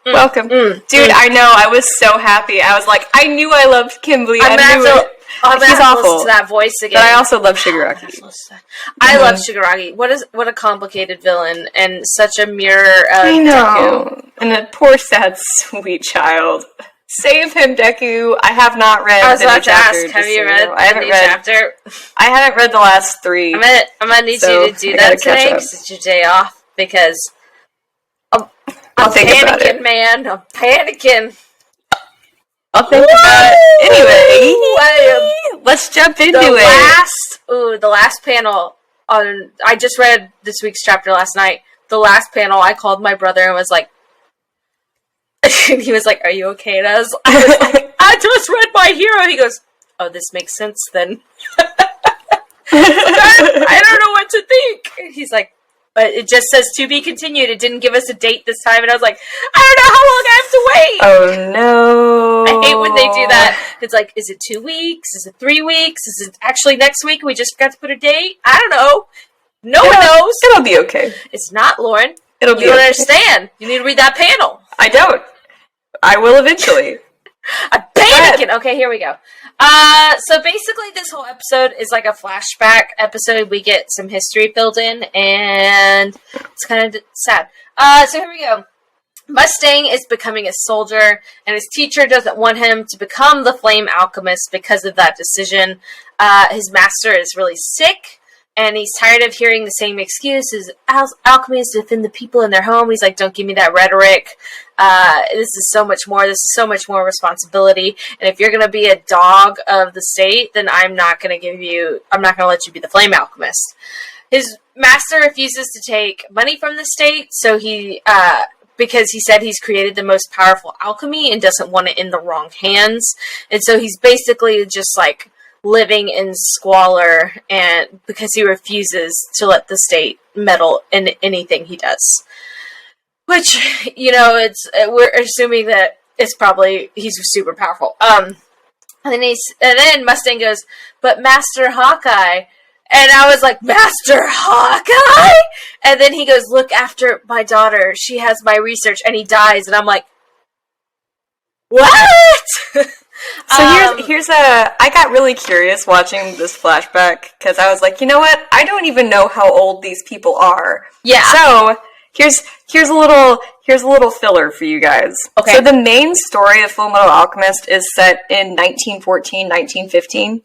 Welcome. Dude, I know. I was so happy. I was like, I knew I loved Kimberly. I'm gonna have He's awful. Listen to that voice again. But I also love Shigaraki. I love Shigaraki. What a complicated villain and such a mirror of I know. Deku. And a poor, sad, sweet child. Save him, Deku. I have not read I was the about new to chapter. ask, have you read the new chapter? I haven't read the last 3. I'm gonna need you to do that today because it's your day off. Because I'm panicking, man. I'm panicking. I'll think about it. Anyway, let's jump into it. The last panel on... I just read this week's chapter last night. The last panel, I called my brother and was like... he was like, are you okay? And I was like, I just read My Hero. He goes, oh, this makes sense then. I don't know what to think. And he's like, but it just says to be continued. It didn't give us a date this time. And I was like, I don't know how long I have to wait. Oh, no. I hate when they do that. It's like, is it 2 weeks? Is it 3 weeks? Is it actually next week? We just forgot to put a date? I don't know. No one knows. It'll be okay. It's not, Lauren. It'll be You don't understand. You need to read that panel. I don't. I will eventually. I'm panicking. Okay, here we go. So basically this whole episode is like a flashback episode. We get some history filled in, and it's kind of sad. So here we go. Mustang is becoming a soldier, and his teacher doesn't want him to become the Flame Alchemist because of that decision. His master is really sick, and he's tired of hearing the same excuses. Alchemy is to defend the people in their home. He's like, don't give me that rhetoric. This is so much more. This is so much more responsibility. And if you're going to be a dog of the state, then I'm not going to let you be the Flame Alchemist. His master refuses to take money from the state, so because he said he's created the most powerful alchemy and doesn't want it in the wrong hands. And so he's basically just like living in squalor, and because he refuses to let the state meddle in anything he does. Which, we're assuming that it's probably he's super powerful. And then Mustang goes, but Master Hawkeye. And I was like, Master Hawkeye? And then he goes, look after my daughter. She has my research. And he dies. And I'm like, what? So here's I got really curious watching this flashback because I was like, you know what? I don't even know how old these people are. Yeah. So here's a little filler for you guys. Okay. So the main story of Fullmetal Alchemist is set in 1914, 1915.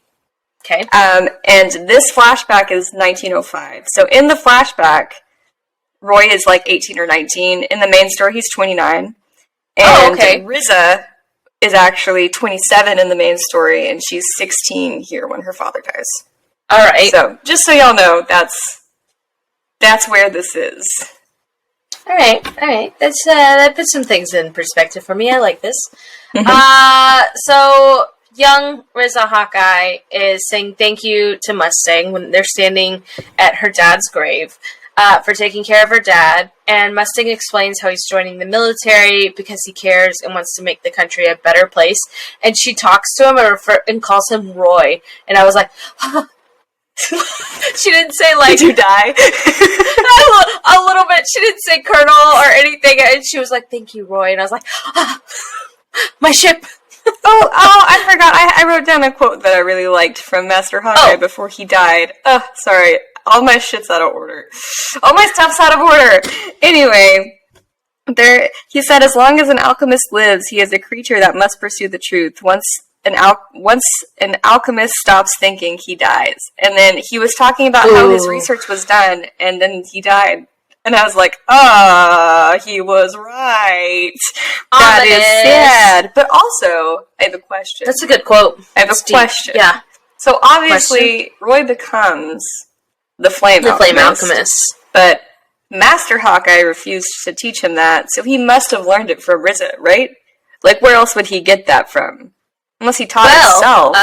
Okay. And this flashback is 1905. So in the flashback, Roy is like 18 or 19. In the main story, he's 29. And Riza is actually 27 in the main story, and she's 16 here when her father dies. All right. So just so y'all know, that's where this is. All right. That puts some things in perspective for me. I like this. So young Riza Hawkeye is saying thank you to Mustang when they're standing at her dad's grave for taking care of her dad. And Mustang explains how he's joining the military because he cares and wants to make the country a better place. And she talks to him and calls him Roy. And I was like, she didn't say like... Did you die? a little bit. She didn't say Colonel or anything. And she was like, thank you, Roy. And I was like, my ship. Oh, I forgot. I wrote down a quote that I really liked from Master Hawkeye before he died. Sorry. All my shit's out of order. All my stuff's out of order. Anyway, he said, as long as an alchemist lives, he is a creature that must pursue the truth. Once an alchemist stops thinking, he dies. And then he was talking about how his research was done, and then he died. And I was like, he was right. That is sad. But also, I have a question. That's a good quote. I have a question. Yeah. So obviously, Roy becomes the Flame Alchemist. But Master Hawkeye refused to teach him that, so he must have learned it from RZA, right? Like, where else would he get that from? Unless he taught himself.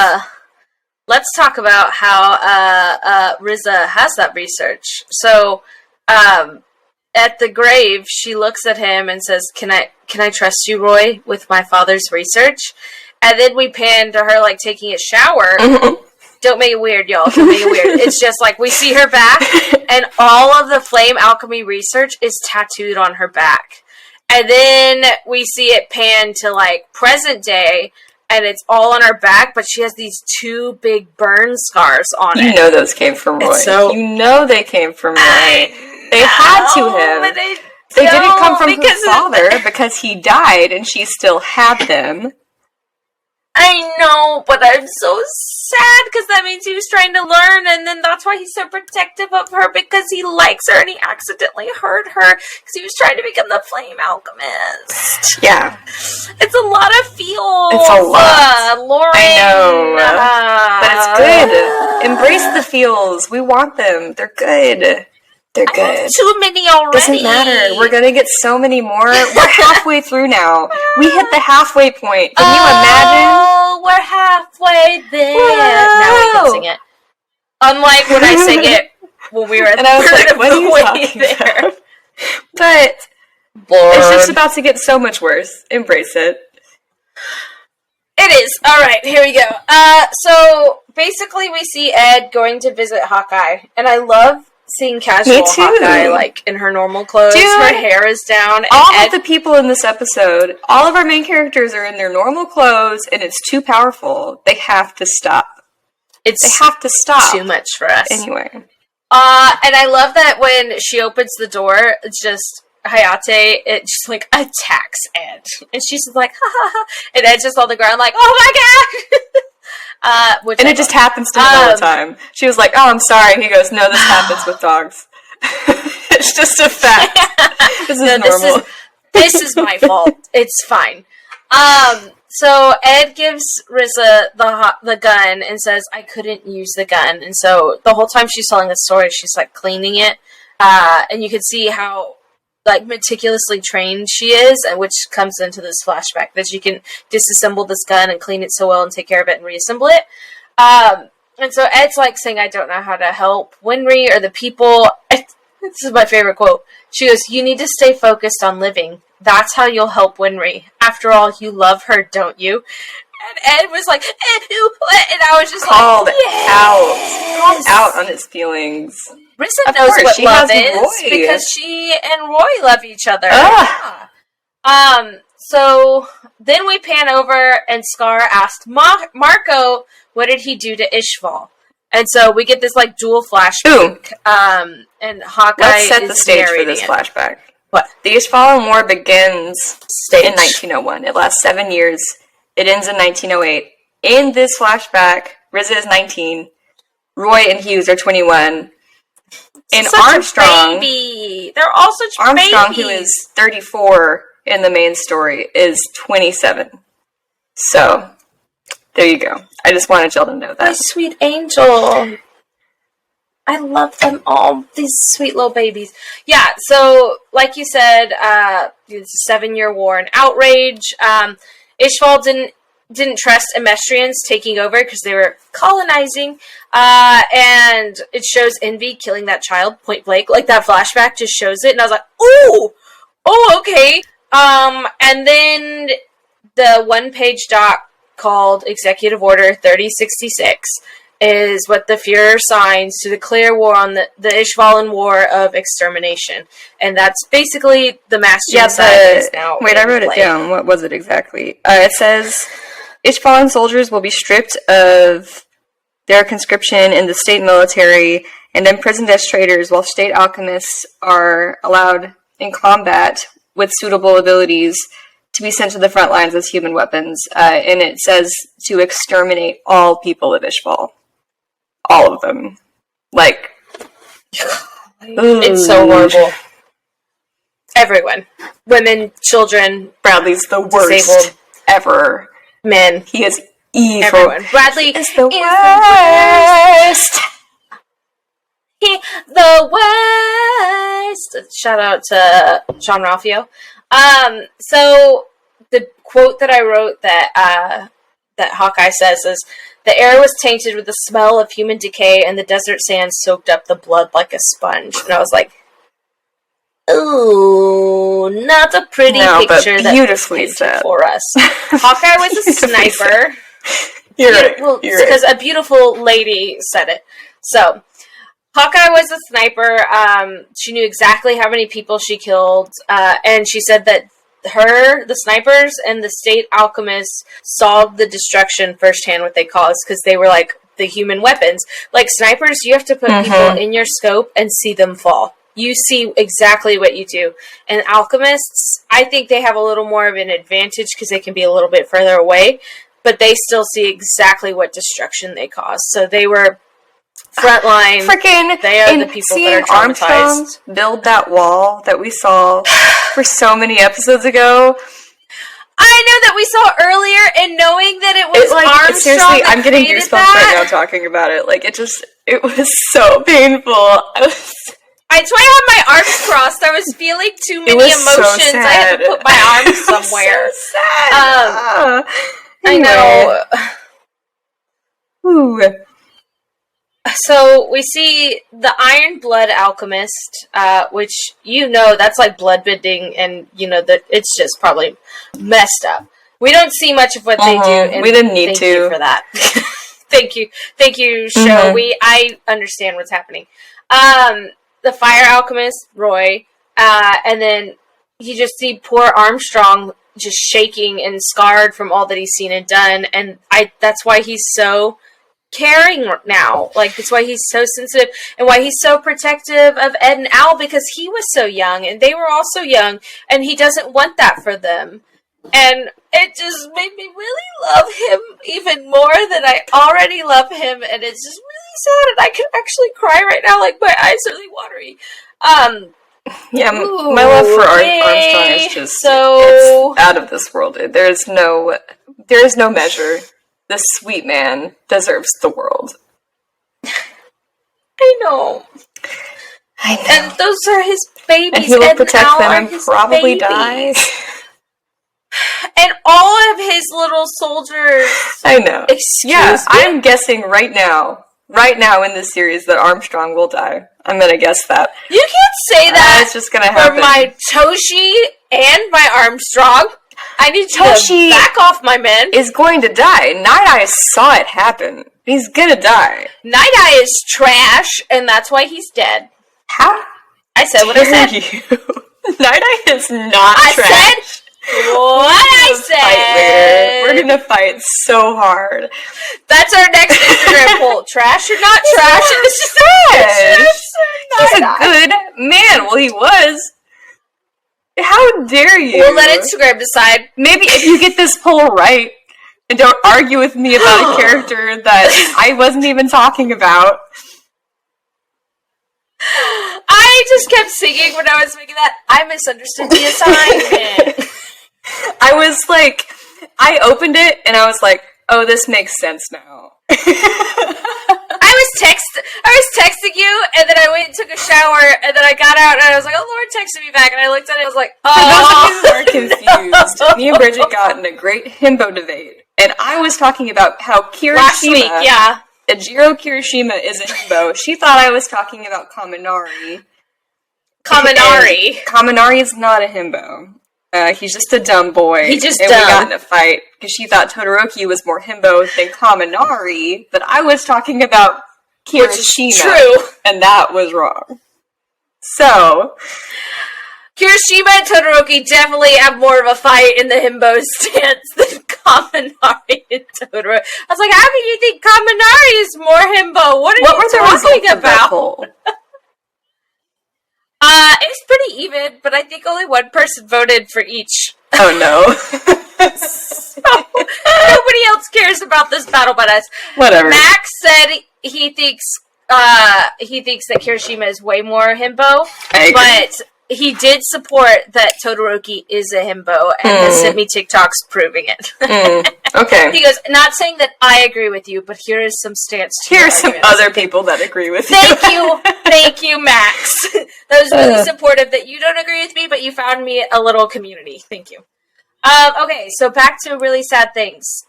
Let's talk about how RZA has that research. So, at the grave, she looks at him and says, Can I trust you, Roy, with my father's research? And then we pan to her, like, taking a shower. Don't make it weird, y'all. Don't make it weird. It's just, like, we see her back, and all of the flame alchemy research is tattooed on her back. And then we see it pan to, like, present day, and it's all on her back, but she has these 2 big burn scars on it. You know those came from Roy. You know they came from Roy. They had to have. They didn't come from his father because he died and she still had them. I know, but I'm so sad because that means he was trying to learn, and then that's why he's so protective of her, because he likes her and he accidentally hurt her because he was trying to become the Flame Alchemist. Yeah. It's a lot of feels. It's a lot. Lauren. I know. But it's good. Embrace the feels. We want them. They're good. They're good. I have too many already. Doesn't matter. We're gonna get so many more. We're halfway through now. We hit the halfway point. Can you imagine? Oh, we're halfway there. Whoa. Now we can sing it. Unlike when I sang it when we were at the way there. But it's just about to get so much worse. Embrace it. It is. Alright, here we go. So basically we see Ed going to visit Hawkeye, and I love seeing casual Hawkeye, like, in her normal clothes. Dude, her hair is down. And all of the people in this episode, all of our main characters are in their normal clothes, and it's too powerful. They have to stop. They have to stop. Too much for us. Anyway. And I love that when she opens the door, it's just Hayate, it just, like, attacks Ed. And she's just like, ha ha ha. And Ed's just on the ground like, oh my god! And it just happens to him all the time. She was like, oh, I'm sorry. And he goes, no, this happens with dogs. It's just a fact. This is normal. This is my fault. It's fine. So Ed gives RZA the gun and says, I couldn't use the gun. And so the whole time she's telling the story, she's, like, cleaning it. And you can see how, like, meticulously trained she is, and which comes into this flashback, that she can disassemble this gun and clean it so well and take care of it and reassemble it. And so Ed's, like, saying, I don't know how to help Winry or the people. This is my favorite quote. She goes, you need to stay focused on living. That's how you'll help Winry. After all, you love her, don't you? And Ed was like, and I was just called yes! out on his feelings. RZA knows what love is because she and Roy love each other. Yeah. So then we pan over and Scar asked Marco, what did he do to Ishval? And so we get this, like, dual flashback. And Hawkeye Let's set the stage for this flashback. What? The Ishvalan War begins in 1901. It lasts 7 years. It ends in 1908. In this flashback, RZA is 19. Roy and Hughes are 21. And Armstrong, they're all such Armstrong, babies. who is 34 in the main story, is 27. So, there you go. I just wanted y'all to know that. My sweet angel. I love them all. These sweet little babies. Yeah, so, like you said, it's a 7-year war and outrage. Ishval didn't trust Emestrians taking over because they were colonizing, and it shows Envy killing that child point blank. Like, that flashback just shows it, and I was like, ooh! Oh, okay! And then the one-page doc called Executive Order 3066 is what the Fuhrer signs to declare war on the Ishvalan War of Extermination. And that's basically the mass genocide is now. Wait, I wrote it down. What was it exactly? It says, Ishvalan soldiers will be stripped of their conscription in the state military and imprisoned as traitors, while state alchemists are allowed in combat with suitable abilities to be sent to the front lines as human weapons. And it says to exterminate all people of Ishval. All of them. Like, it's so horrible. Everyone. Women, children. Bradley's the worst disabled ever. Men. He is evil. Everyone. Bradley is the worst. The worst. Shout out to Sean Ralphio. So the quote that I wrote that Hawkeye says is, "The air was tainted with the smell of human decay, and the desert sand soaked up the blood like a sponge." And I was like, "Ooh, not a pretty picture that beautifully said for us." Hawkeye was a sniper. You're right. Well, because a beautiful lady said it. So, Hawkeye was a sniper. She knew exactly how many people she killed, and she said that the snipers, and the state alchemists saw the destruction firsthand, what they call us, because they were like the human weapons. Like snipers, you have to put people in your scope and see them fall. You see exactly what you do. And alchemists, I think they have a little more of an advantage because they can be a little bit further away, but they still see exactly what destruction they cause. So they were frontline. Freaking, they are the people that are traumatized. Armstrong build that wall that we saw for so many episodes ago. I know that we saw earlier, and knowing that it was Armstrong. Seriously, that I'm getting goosebumps right now talking about it. Like it was so painful. That's why I had my arms crossed. I was feeling too many emotions. So I had to put my arms somewhere. So sad. Anyway. I know. Ooh. So we see the Iron Blood Alchemist, which that's like bloodbending, and that it's just probably messed up. We don't see much of what they do, and we didn't need thank to you for that. Thank you, show. I understand what's happening. The Fire Alchemist, Roy, and then you just see poor Armstrong just shaking and scarred from all that he's seen and done, and that's why he's so caring now. Like, that's why he's so sensitive and why he's so protective of Ed and Al, because he was so young and they were also young, and he doesn't want that for them. And it just made me really love him even more than I already love him, and it's just really sad, and I can actually cry right now. Like, my eyes are really watery. My love for Armstrong is just it's out of this world. There is no measure. This sweet man deserves the world. I know. And those are his babies. And he will protect them and probably die. And all of his little soldiers. I know. Excuse me? I'm guessing right now in this series that Armstrong will die. I'm gonna guess that. You can't say that. It's just gonna happen. For my Toshi and my Armstrong. I need Toshi to back off, my men. Is going to die. Night Eye saw it happen. He's gonna die. Night Eye is trash, and that's why he's dead. How? I said what I said. Night Eye is not trash. I said what I said. We're gonna fight so hard. That's our next Instagram poll. Trash or not trash? It's trash. He's a good man. Well, he was. How dare you? We'll let Instagram decide. Maybe if you get this poll right, and don't argue with me about a character that I wasn't even talking about. I just kept singing when I was making that. I misunderstood the assignment. I opened it and I was like, oh, this makes sense now. I was texting you, and then I went and took a shower, and then I got out, and I was like, oh, Lauren texted me back, and I looked at it, and I was like, oh. For those of you who are confused, me and Bridget got in a great himbo debate, and I was talking about how Kirishima, last week, yeah. Ejiro Kirishima is a himbo. She thought I was talking about Kaminari. Kaminari is not a himbo. He's just a dumb boy. He's just dumb. And we got in a fight because she thought Todoroki was more himbo than Kaminari, but I was talking about Kirishima. True. And that was wrong. So, Kirishima and Todoroki definitely have more of a fight in the himbo stance than Kaminari and Totoro. I was like, how can you think Kaminari is more himbo? What are you talking about? It's pretty even, but I think only one person voted for each. Oh no. So, nobody else cares about this battle but us. Whatever. Max said he thinks that Kirishima is way more himbo, but he did support that Todoroki is a himbo and has sent me TikToks proving it. Okay. He goes, not saying that I agree with you, but here is some stance. Here are some other people that agree with you. Thank you, Max. That was really supportive that you don't agree with me, but you found me a little community. Thank you. Okay, so back to really sad things.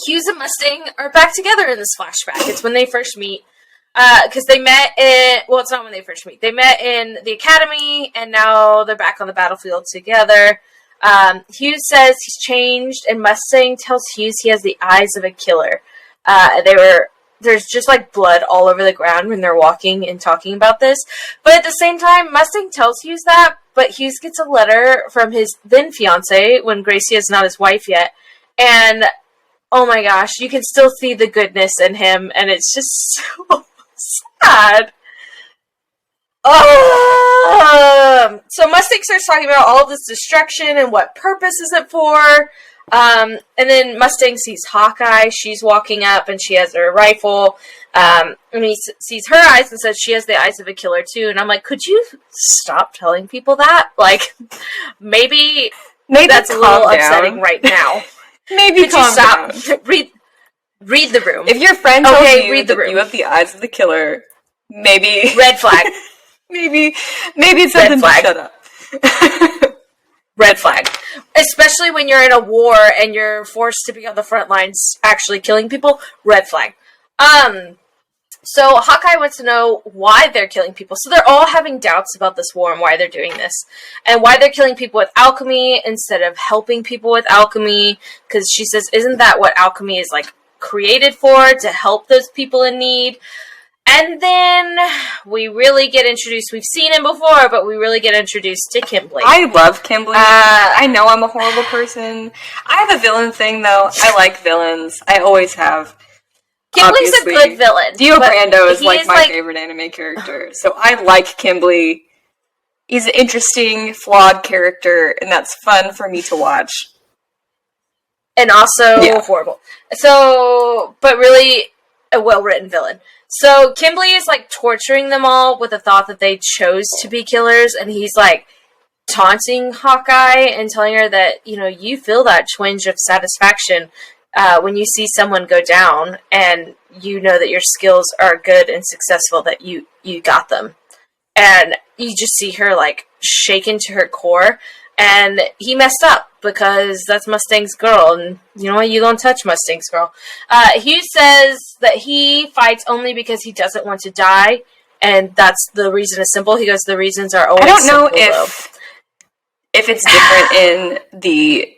Hughes and Mustang are back together in this flashback. It's when they first meet. Because they met in... Well, it's not when they first meet. They met in the academy, and now they're back on the battlefield together. Hughes says he's changed, and Mustang tells Hughes he has the eyes of a killer. There's just, like, blood all over the ground when they're walking and talking about this. But at the same time, Mustang tells Hughes that, but Hughes gets a letter from his then-fiancée, when Gracie is not his wife yet, and... Oh my gosh, you can still see the goodness in him, and it's just so sad. So Mustang starts talking about all this destruction and what purpose is it for. And then Mustang sees Hawkeye. She's walking up, and she has her rifle. And he sees her eyes and says she has the eyes of a killer, too. And I'm like, could you stop telling people that? Like, maybe that's a little upsetting right now. Maybe could you stop? Read the room. If your friend tells you that you have the eyes of the killer, maybe... Red flag. maybe it's something to shut up. Red flag. Especially when you're in a war and you're forced to be on the front lines actually killing people. Red flag. So Hawkeye wants to know why they're killing people. So they're all having doubts about this war and why they're doing this. And why they're killing people with alchemy instead of helping people with alchemy. Because she says, isn't that what alchemy is, like, created for? To help those people in need? And then we really get introduced. We've seen him before, but we really get introduced to Kimblee. I love Kimblee. I know I'm a horrible person. I have a villain thing, though. I like villains. I always have. Kimblee's a good villain. Dio Brando is like my favorite anime character, so I like Kimblee. He's an interesting, flawed character, and that's fun for me to watch. And also horrible. So, but really a well-written villain. So Kimblee is like torturing them all with the thought that they chose to be killers, and he's like taunting Hawkeye and telling her that, you know, you feel that twinge of satisfaction when you see someone go down and you know that your skills are good and successful, that you got them. And you just see her, like, shaken to her core. And he messed up because that's Mustang's girl. And you know what? You don't touch Mustang's girl. Hughes says that he fights only because he doesn't want to die. And that's the reason is simple. He goes, the reasons are always simple. I don't know if it's different in the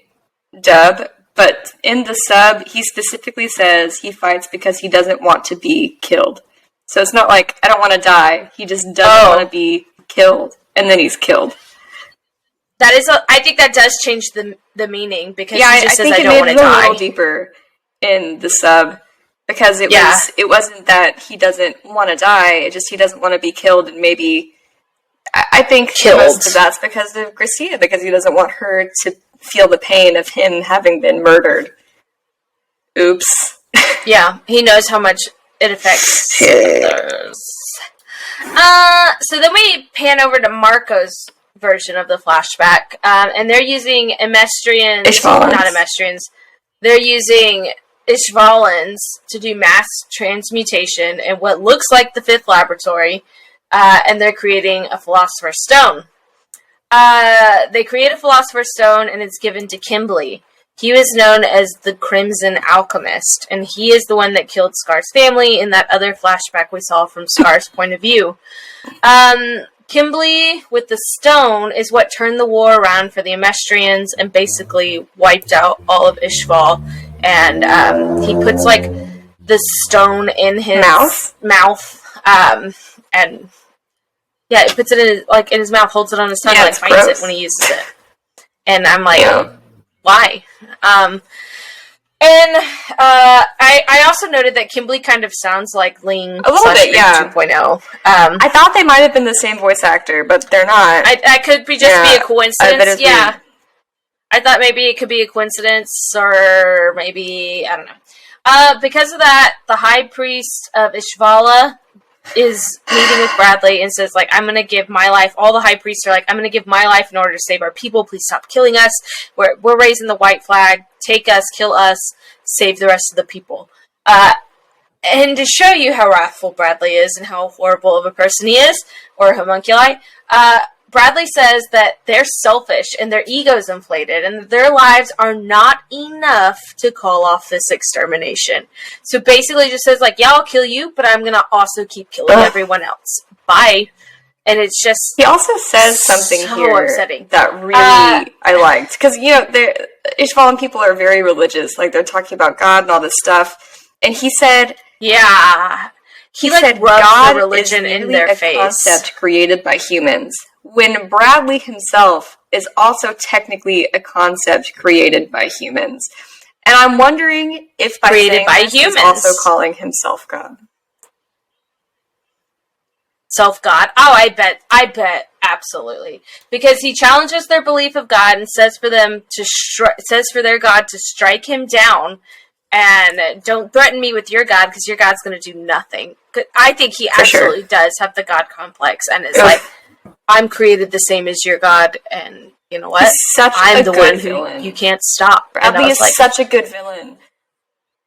dub. But in the sub, he specifically says he fights because he doesn't want to be killed. So it's not like, I don't want to die. He just doesn't want to be killed. And then he's killed. That is, I think that does change the meaning, because he just says, I don't want to die. I think it made it a little deeper in the sub, because it wasn't that he doesn't want to die, it's just he doesn't want to be killed, and maybe, I think most of that's because of Gracia, because he doesn't want her to feel the pain of him having been murdered. Oops. Yeah, he knows how much it affects others. So then we pan over to Marco's version of the flashback, and they're using not Emestrians. They're using Ishvalans to do mass transmutation in what looks like the fifth laboratory, and they're creating a Philosopher's Stone. They create a Philosopher's Stone, and it's given to Kimblee. He was known as the Crimson Alchemist, and he is the one that killed Scar's family in that other flashback we saw from Scar's point of view. Kimblee, with the stone, is what turned the war around for the Emestrians and basically wiped out all of Ishval. And he puts, like, the stone in his mouth. And yeah, he puts it in his mouth, holds it on his tongue, and like, bites it when he uses it. And I'm like, why. And I also noted that Kimberly kind of sounds like Ling a little bit, yeah. 2.0. I thought they might have been the same voice actor, but they're not. That could be just be a coincidence. Yeah. I thought maybe it could be a coincidence, or maybe, I don't know. Because of that, the High Priest of Ishvala is meeting with Bradley and says, like, I'm going to give my life. All the High Priests are like, I'm going to give my life in order to save our people. Please stop killing us. We're raising the white flag. Take us, kill us, save the rest of the people. And to show you how wrathful Bradley is and how horrible of a person he is, or homunculi, Bradley says that they're selfish and their ego's inflated and that their lives are not enough to call off this extermination. So basically just says, like, yeah, I'll kill you, but I'm going to also keep killing everyone else. Bye. And it's just... He also says something so here upsetting. that really I liked. Because, you know, Ishvalan people are very religious. Like, they're talking about God and all this stuff. And he said... Yeah. He like, said rubs God the religion in their face. Concept created by humans. When Bradley himself is also technically a concept created by humans. And I'm wondering if by created by humans, he's also calling himself God. Self-God? Oh, I bet, absolutely. Because he challenges their belief of God and says for them to says for their God to strike him down and don't threaten me with your God because your God's going to do nothing. I think he absolutely does have the God complex and is like, I'm created the same as your God, and you know what? I'm the one who you can't stop. Bradley is like, such a good villain.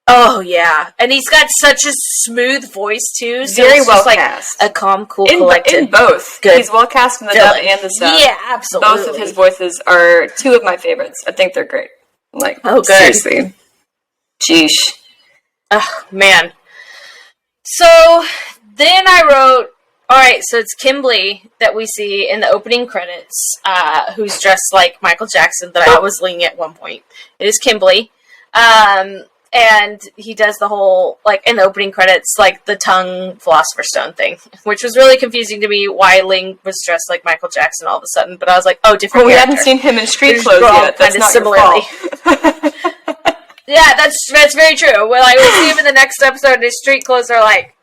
Oh yeah, and he's got such a smooth voice too. So very it's well just, cast. Like, a calm, cool, collected. In both, good he's well cast in the dub and the sub. Yeah, absolutely. Both of his voices are two of my favorites. I think they're great. Like, oh, good. Seriously, sheesh. Oh man. So then I wrote. Alright, so it's Kimberly that we see in the opening credits, who's dressed like Michael Jackson, that I was leaning at one point. It is Kimberly. And he does the whole, like, in the opening credits, like, the tongue Philosopher's Stone thing, which was really confusing to me why Ling was dressed like Michael Jackson all of a sudden, but I was like, oh, different Well, we character. haven't seen him in street clothes yet. That's not similarly. Yeah, that's very true. Well, like, we see him in the next episode, and his street clothes are like,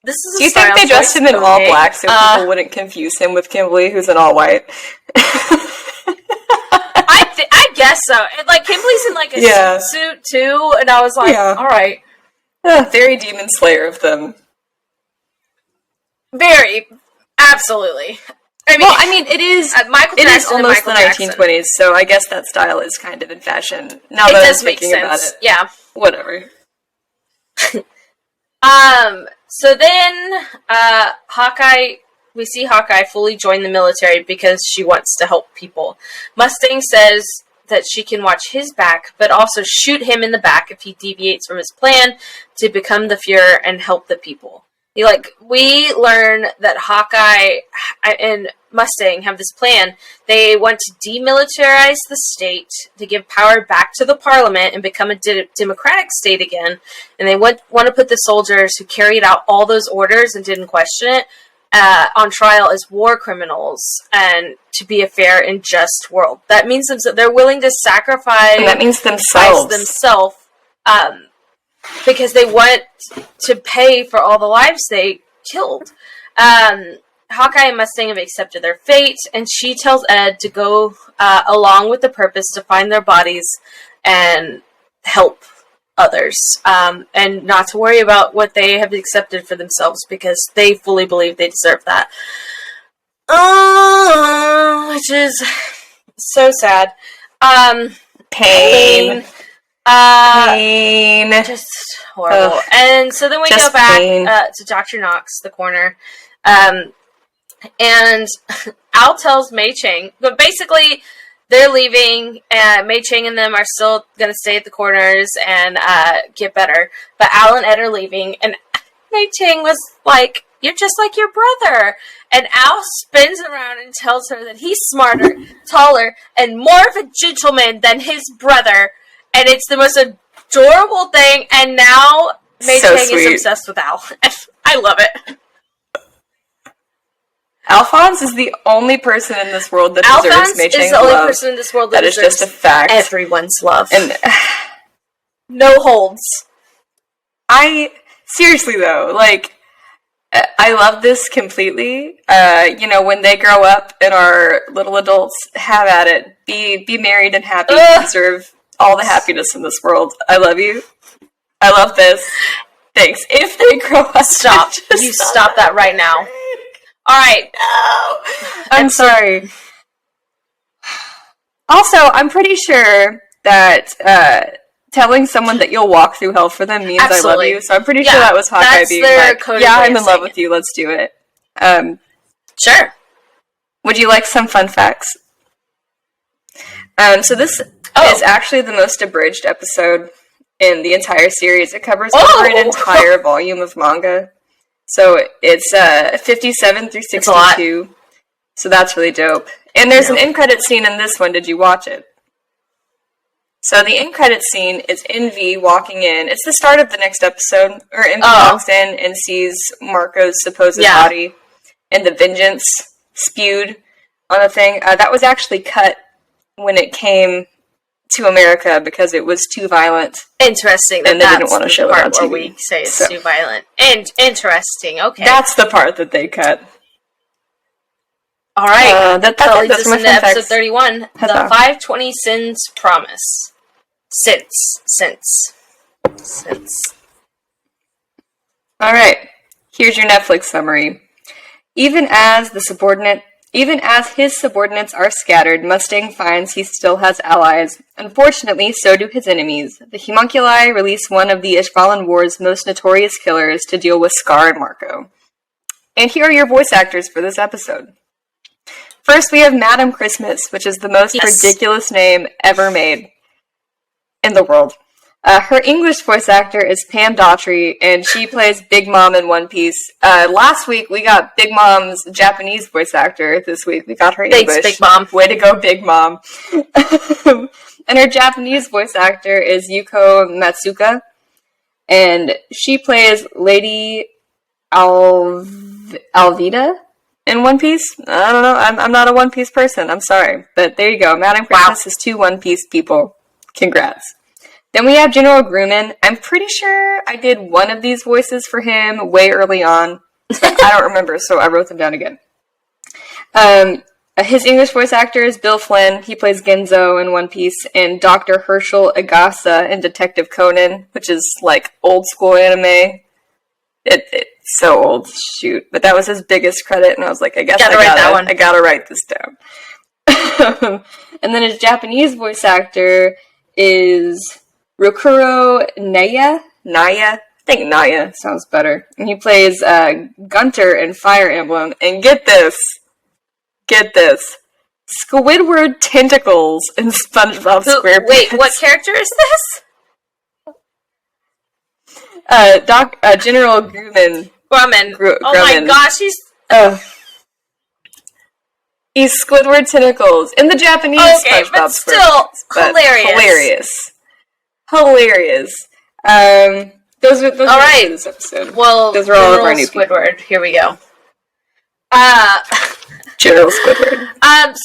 this is Do you think they dressed him in all black so people wouldn't confuse him with Kimberly, who's in all white? I guess so. And, like, Kimberly's in, like, a suit, too, and I was like, all right. Very Demon Slayer of them. Very. Absolutely. I mean, it is. Michael it Jackson is almost the 1920s, so I guess that style is kind of in fashion. Now that I'm thinking about it, yeah. Whatever. So then, Hawkeye, we see Hawkeye fully join the military because she wants to help people. Mustang says that she can watch his back, but also shoot him in the back if he deviates from his plan to become the Fuhrer and help the people. We learn that Hawkeye and Mustang have this plan. They want to demilitarize the state, to give power back to the parliament and become a democratic state again. And they want to put the soldiers who carried out all those orders and didn't question it on trial as war criminals, and to be a fair and just world. That means they're willing to sacrifice. And that means themselves. Because they want to pay for all the lives they killed. Hawkeye and Mustang have accepted their fate, and she tells Ed to go along with the purpose to find their bodies and help others, and not to worry about what they have accepted for themselves, because they fully believe they deserve that. Which is so sad. Pain. Just horrible. And so then we go back to Dr. Knox, the coroner, and Al tells Mei Chang, but basically they're leaving, and Mei Chang and them are still going to stay at the corners and get better, but Al and Ed are leaving, and Mei Chang was like, you're just like your brother. And Al spins around and tells her that he's smarter, taller, and more of a gentleman than his brother. And it's the most adorable thing, and now Mei Chang is obsessed with Al. I love it. Alphonse is the only person in this world that deserves Mei Chang's love. Alphonse is the only person in this world that is just a fact. Everyone's love. And no holds. Seriously though, like, I love this completely. When they grow up and are little adults, have at it. Be married and happy. You deserve all the happiness in this world. I love you. I love this. Thanks. If they grow up, stop. You stop that right now. All right. No. I'm sorry. Also, I'm pretty sure that telling someone that you'll walk through hell for them means I love you. So I'm pretty sure that was Hawkeye being like, yeah, I'm in love with you. Let's do it. Sure. Would you like some fun facts? So this is actually the most abridged episode in the entire series. It covers over an entire volume of manga. So it's 57 through 62. So that's really dope. And there's an end credit scene in this one. Did you watch it? So the end credit scene is Envy walking in. It's the start of the next episode, where Envy walks in and sees Marco's supposed body and the vengeance spewed on the thing. That was actually cut when it came to America because it was too violent. Interesting. And they didn't want to show it on TV. Where we say it's too violent. Interesting. Okay. That's the part that they cut. All right. That's into episode 31. The 520 Sins Promise. Since. All right. Here's your Netflix summary. Even as his subordinates are scattered, Mustang finds he still has allies. Unfortunately, so do his enemies. The Homunculi release one of the Ishvalan War's most notorious killers to deal with Scar and Marco. And here are your voice actors for this episode. First, we have Madam Christmas, which is the most ridiculous name ever made in the world. Her English voice actor is Pam Daughtry, and she plays Big Mom in One Piece. Last week, we got Big Mom's Japanese voice actor. This week, we got her English. Thanks, Big Mom. Way to go, Big Mom. And her Japanese voice actor is Yuko Matsuka, and she plays Lady Alvida in One Piece. I don't know. I'm not a One Piece person. I'm sorry. But there you go. Madam Christmas is 2 One Piece people. Congrats. Then we have General Gruman. I'm pretty sure I did one of these voices for him way early on. But I don't remember, so I wrote them down again. His English voice actor is Bill Flynn. He plays Genzo in One Piece. And Dr. Herschel Agasa in Detective Conan, which is like old school anime. It's so old, shoot. But that was his biggest credit, and I was like, I gotta write this down. And then his Japanese voice actor is Rokuro Naya? I think Naya sounds better. And he plays Gunter in Fire Emblem. And get this. Squidward Tentacles in SpongeBob SquarePants. Wait, what character is this? General Gruman. Oh my gosh, he's Squidward Tentacles in the Japanese SpongeBob but still hilarious. Hilarious. Those are right. This episode. Well, those are all of our new Squidward. Here we go. General Squidward.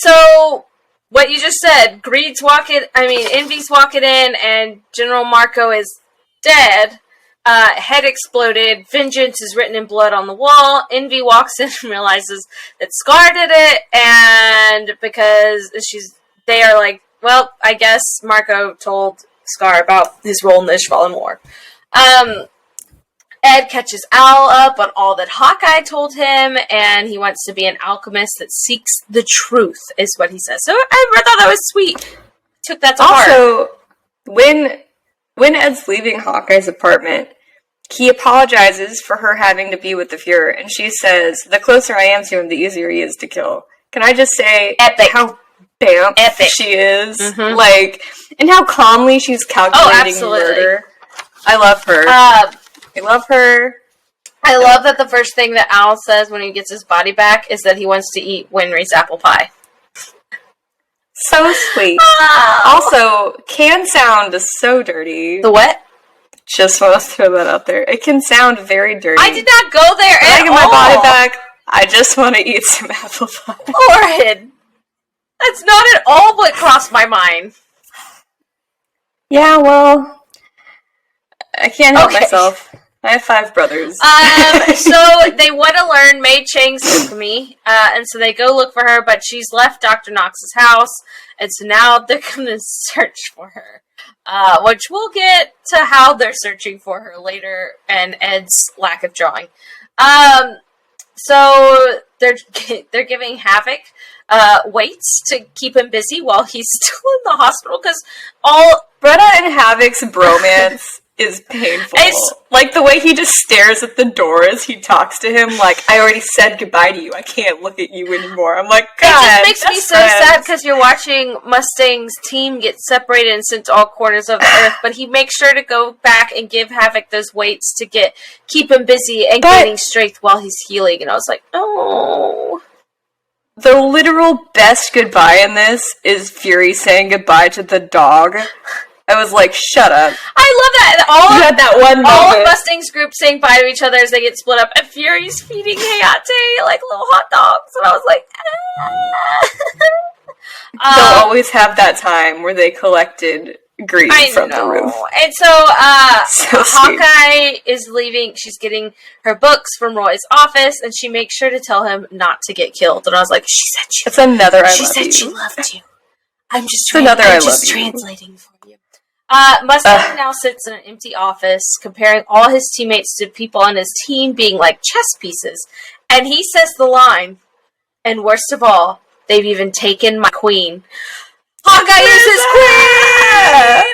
So what you just said, Envy's walking in, and General Marco is dead. Head exploded. Vengeance is written in blood on the wall. Envy walks in and realizes that Scar did it, and because they are like, well, I guess Marco told Scar about his role in the Ishvalan War. Ed catches Al up on all that Hawkeye told him, and he wants to be an alchemist that seeks the truth, is what he says. So I thought that was sweet. Took that to heart. Also, when Ed's leaving Hawkeye's apartment, he apologizes for her having to be with the Fuhrer, and she says, the closer I am to him, the easier he is to kill. Can I just say how epic she is? Mm-hmm. Like, and how calmly she's calculating murder. I love her. I love her. I love that the first thing that Al says when he gets his body back is that he wants to eat Winry's apple pie. So sweet. Oh. Also, can sound is so dirty. The what? Just want to throw that out there. It can sound very dirty. I did not go there at all. My body back. I just want to eat some apple pie. Lauren! That's not at all what crossed my mind. Yeah, well, I can't help myself. I have 5 brothers. So they want to learn Mei Chang's alchemy, and so they go look for her, but she's left Dr. Knox's house, and so now they're going to search for her. Which we'll get to how they're searching for her later, and Ed's lack of drawing. So they're giving Havoc weights to keep him busy while he's still in the hospital, because Bretta and Havoc's bromance is painful. It's like the way he just stares at the door as he talks to him, like, I already said goodbye to you, I can't look at you anymore. I'm like, God, it just makes me so sad because you're watching Mustang's team get separated and sent to all corners of the earth, but he makes sure to go back and give Havoc those weights to keep him busy and gaining strength while he's healing, and I was like, oh. The literal best goodbye in this is Fury saying goodbye to the dog. I was like, shut up. I love that. You had that one moment. All of Mustang's group saying bye to each other as they get split up, and Fury's feeding Hayate like little hot dogs, and I was like, They'll always have that time where they collected grief from the roof. And so Hawkeye is leaving. She's getting her books from Roy's office, and she makes sure to tell him not to get killed. And I was like, she said she It's another I she love said you. she loved you. I'm just translating for you. Mustang now sits in an empty office, comparing all his teammates to people on his team being like chess pieces. And he says the line, and worst of all, they've even taken my queen. Hawkeye is his queen!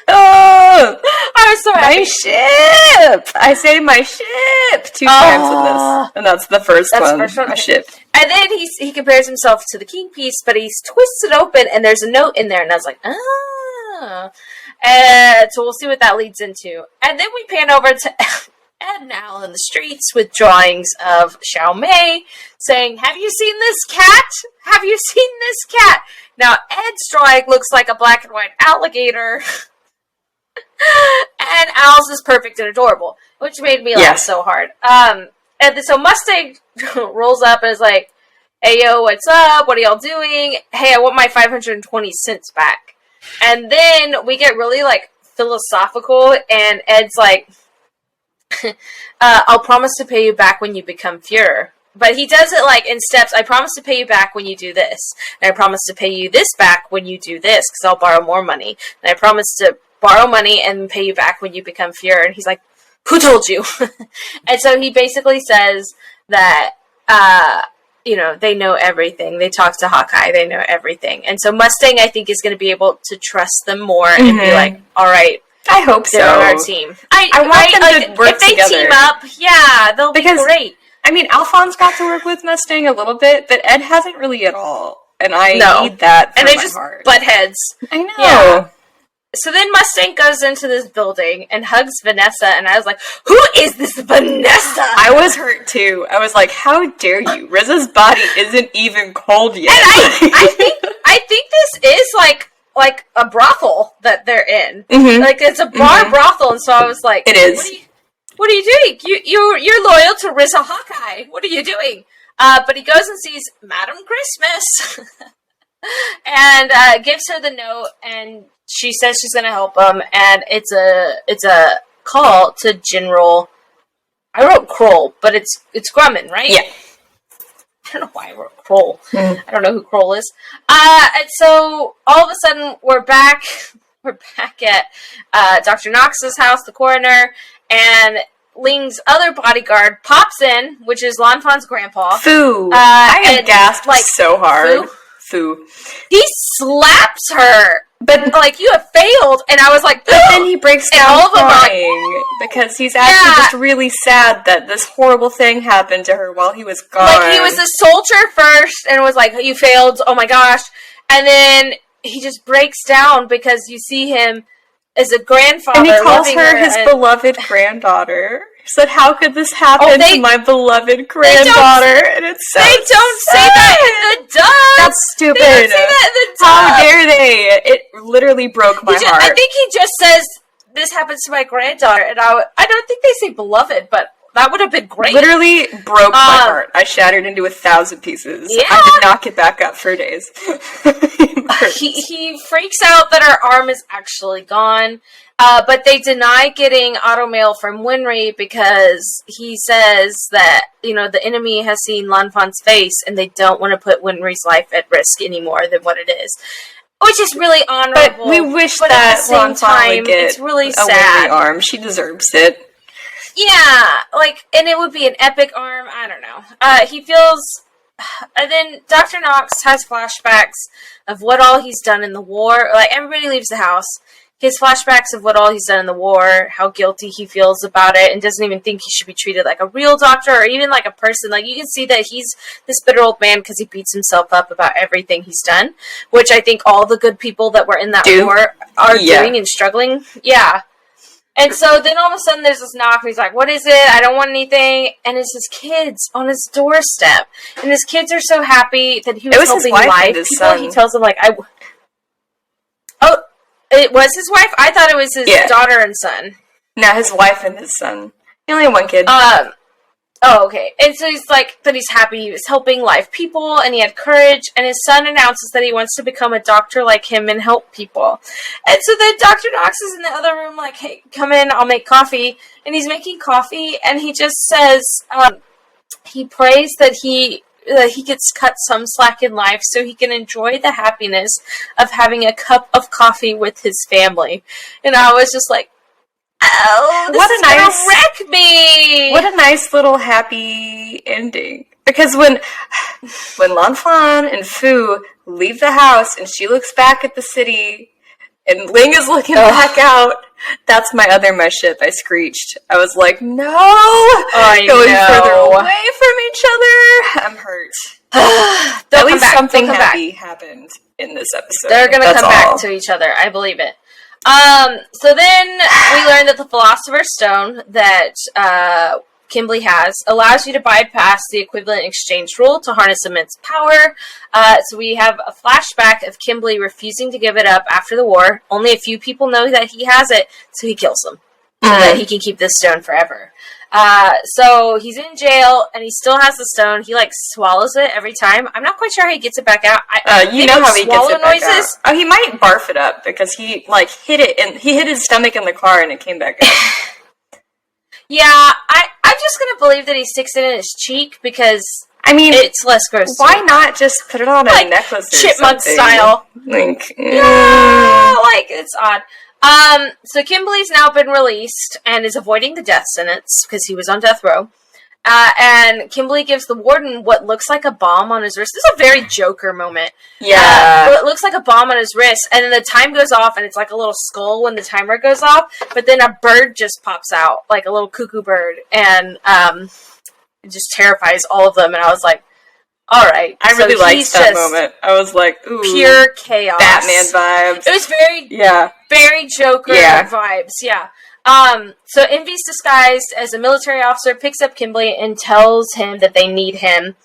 Oh, I was so happy. My ship! I say my ship 2 times in this. And that's the first one. My ship. And then he compares himself to the king piece, but he's twisted open, and there's a note in there, and I was like, And so we'll see what that leads into. And then we pan over to Ed now in the streets with drawings of Xiao Mei saying, have you seen this cat? Have you seen this cat? Now, Ed's drawing looks like a black and white alligator. And Al's is perfect and adorable, which made me laugh so hard. And so Mustang rolls up and is like, hey, yo, what's up? What are y'all doing? Hey, I want my 520 cents back. And then we get really, like, philosophical, and Ed's like, I'll promise to pay you back when you become Fuhrer. But he does it, like, in steps. I promise to pay you back when you do this. And I promise to pay you this back when you do this, because I'll borrow more money. And I promise to borrow money and pay you back when you become Fuhrer. And he's like, who told you? And so he basically says that, they know everything. They talk to Hawkeye. They know everything. And so Mustang, I think, is going to be able to trust them more and be like, all right. I hope so. They're on our team. I want them to work if they together. team up, they'll be great. I mean, Alphonse got to work with Mustang a little bit, but Ed hasn't really at all. And I need that for my heart. Butt heads. I know. Yeah. So then Mustang goes into this building and hugs Vanessa, and I was like, who is this Vanessa? I was hurt too. I was like, how dare you? Rizza's body isn't even cold yet. And I think this is like a brothel that they're in. Mm-hmm. Like, it's a bar brothel, and so I was like, it is. What are you doing? You're loyal to Rizza Hawkeye. What are you doing? But he goes and sees Madam Christmas and gives her the note, and she says she's going to help him, and it's a call to General. I wrote Kroll, but it's Gruman, right? Yeah. I don't know why I wrote Kroll. I don't know who Kroll is. And so all of a sudden we're back. We're back at Dr. Knox's house, the coroner, and Ling's other bodyguard pops in, which is Lanfan's grandpa. Fu. I gasped so hard. Fu. He slaps her. But, you have failed. And I was like, but then he breaks down all of them crying because he's actually just really sad that this horrible thing happened to her while he was gone. He was a soldier first and was like, you failed. Oh my gosh. And then he just breaks down because you see him as a grandfather. And he calls her his beloved granddaughter. He said, how could this happen to my beloved granddaughter? And it's so They don't say that in the dub! That's stupid. They don't say that in the dub! How dare they? It literally broke my heart. I think he just says, this happens to my granddaughter. And I don't think they say beloved, but That would have been great. Literally broke my heart. I shattered into 1,000 pieces. Yeah. I did not get back up for days. He freaks out that her arm is actually gone, but they deny getting automail from Winry because he says that, the enemy has seen Lanfan's face and they don't want to put Winry's life at risk any more than what it is. Which is really honorable. But we wish but that at the same time, would get it's really a sad. Winry arm. She deserves it. Yeah, and it would be an epic arm. I don't know. He feels... And then Dr. Knox has flashbacks of what all he's done in the war. Everybody leaves the house. His flashbacks of what all he's done in the war, how guilty he feels about it, and doesn't even think he should be treated like a real doctor or even like a person. You can see that he's this bitter old man because he beats himself up about everything he's done, which I think all the good people that were in that war are doing and struggling. Yeah. And so then all of a sudden there's this knock and he's like, what is it? I don't want anything. And it's his kids on his doorstep. And his kids are so happy that he was helping live people. Son. He tells them Oh, it was his wife? I thought it was his daughter and son. No, his wife and his son. He only had one kid. Oh, okay. And so he's that he's happy he was helping live people and he had courage, and his son announces that he wants to become a doctor like him and help people. And so then Dr. Knox is in the other room hey, come in, I'll make coffee. And he's making coffee and he just says, he prays that he gets cut some slack in life so he can enjoy the happiness of having a cup of coffee with his family. And I was just oh, this is gonna wreck me! What a nice little happy ending. Because when Lanfan and Fu leave the house and she looks back at the city and Ling is looking back out, that's my ship. I screeched. I was like, no! Going further away from each other. I'm hurt. At least something happy happened in this episode. They're gonna come back to each other. I believe it. So then we learn that the Philosopher's Stone that Kimberly has allows you to bypass the equivalent exchange rule to harness immense power. So we have a flashback of Kimberly refusing to give it up after the war. Only a few people know that he has it, so he kills them so that he can keep this stone forever. So he's in jail and he still has the stone. He swallows it every time. I'm not quite sure how he gets it back out. You know how he gets it back out. Oh, he might barf it up because he hit it and he hit his stomach in the car and it came back out. Yeah, I'm just gonna believe that he sticks it in his cheek because it's less gross. Why not just put it on a necklace or chipmunk something? Style? It's odd. So Kimberly's now been released and is avoiding the death sentence because he was on death row. And Kimberly gives the warden what looks like a bomb on his wrist. This is a very Joker moment. Yeah. It looks like a bomb on his wrist, and then the time goes off, and it's like a little skull when the timer goes off, but then a bird just pops out, like a little cuckoo bird, and it just terrifies all of them, and I was like, all right. I really liked that moment. I was like, ooh. Pure chaos. Batman vibes. It was very Joker vibes, yeah. So Envy's disguised as a military officer picks up Kimberly and tells him that they need him.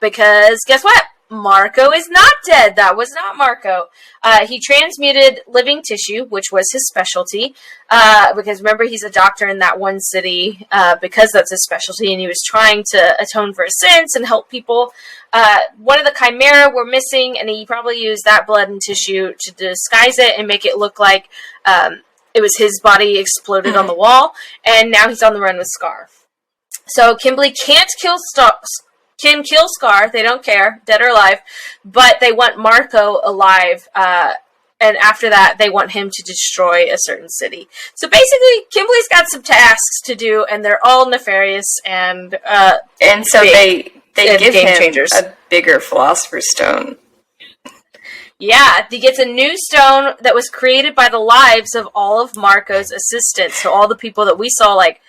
Because guess what? Marco is not dead. That was not Marco. He transmuted living tissue, which was his specialty. Because remember, he's a doctor in that one city, because that's his specialty, and he was trying to atone for his sins and help people. One of the Chimera were missing, and he probably used that blood and tissue to disguise it and make it look like it was his body exploded on the wall, and now he's on the run with Scar. So Kimberly can't kill Kim kills Scar. They don't care, dead or alive, but they want Marco alive. And after that, they want him to destroy a certain city. So basically, Kimberly's got some tasks to do, and they're all nefarious and so they give game him changers. A bigger Philosopher's Stone. Yeah, he gets a new stone that was created by the lives of all of Marco's assistants. So all the people that we saw like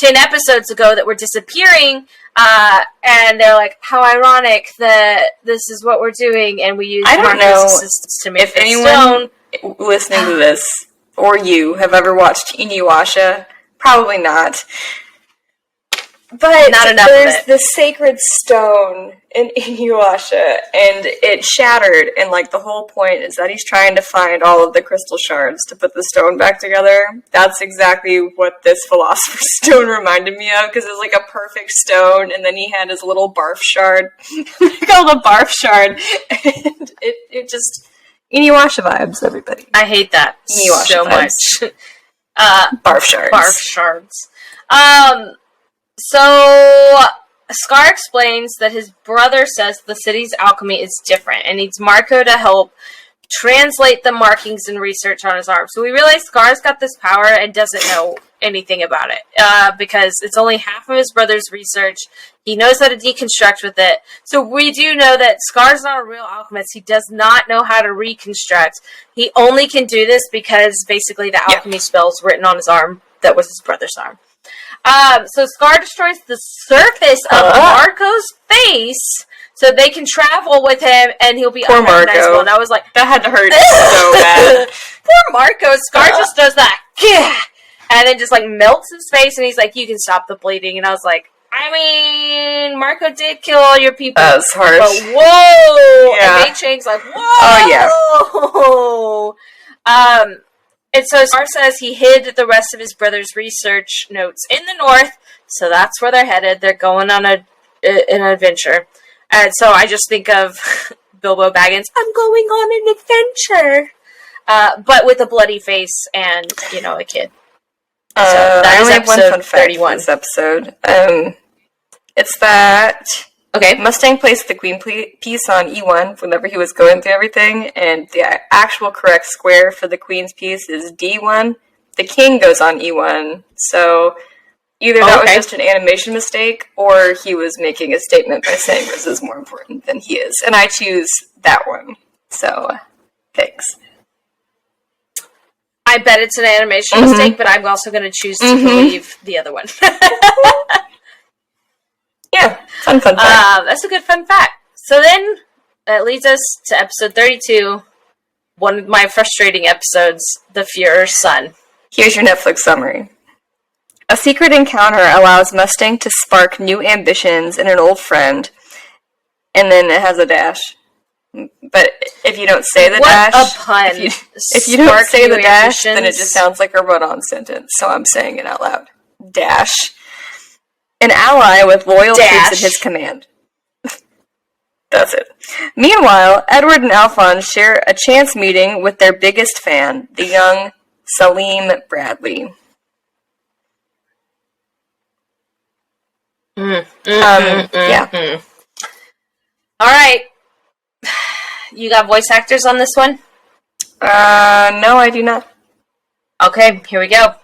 10 episodes ago that were disappearing, and they're like, how ironic that this is what we're doing, and we use Marco's assistants to make if the anyone stone. Listening to this, or you, have ever watched Inuyasha. Probably not. But Not enough there's of it. the sacred stone in Inuyasha, and it shattered, and, like, the whole point is that he's trying to find all of the crystal shards to put the stone back together. That's exactly what this Philosopher's Stone reminded me of, because it was, like, a perfect stone, and then he had his little barf shard. Called a barf shard. And it just... Inuyasha vibes, everybody. I hate that Inuyasha so vibes. much. Barf shards. Barf shards. So Scar explains that his brother says the city's alchemy is different and needs Marco to help translate the markings and research on his arm. So we realize Scar's got this power and doesn't know anything about it because it's only half of his brother's research. He knows how to deconstruct with it. So we do know that Scar's not a real alchemist. He does not know how to reconstruct. He only can do this because basically the alchemy spell's written on his arm that was his brother's arm. So Scar destroys the surface of Marco's face so they can travel with him and he'll be unrecognizable. And I was like, that had to hurt so bad. Poor Marco. Scar just does that. And then just like melts his face and he's like, you can stop the bleeding. And I was like, I mean, Marco did kill all your people. That's harsh. But whoa! Yeah. And Mei Chang's like, whoa! Oh, yeah. And so Scar says he hid the rest of his brother's research notes in the north, so that's where they're headed. They're going on an adventure. And so I just think of Bilbo Baggins, I'm going on an adventure! But with a bloody face and, you know, a kid. So that I is only have one episode fun fact 31. for this episode. It's that Mustang placed the queen piece on E1 whenever he was going through everything, and the actual correct square for the queen's piece is D1. The king goes on E1, so either that was just an animation mistake, or he was making a statement by saying this is more important than he is. And I choose that one. So, thanks. I bet it's an animation mistake, but I'm also going to choose to believe the other one. Yeah, fun fact. That's a good fun fact. So then, that leads us to episode 32, one of my frustrating episodes, The Führer's Son. Here's your Netflix summary. A secret encounter allows Mustang to spark new ambitions in an old friend, and then it has a dash. But if you don't say the dash... What a pun. If you don't say the dash, then it just sounds like a run-on sentence, so I'm saying it out loud. Dash. An ally with loyal troops at his command. That's it. Meanwhile, Edward and Alphonse share a chance meeting with their biggest fan, the young Salim Bradley. Yeah. Alright. You got voice actors on this one? No, I do not. Okay, here we go.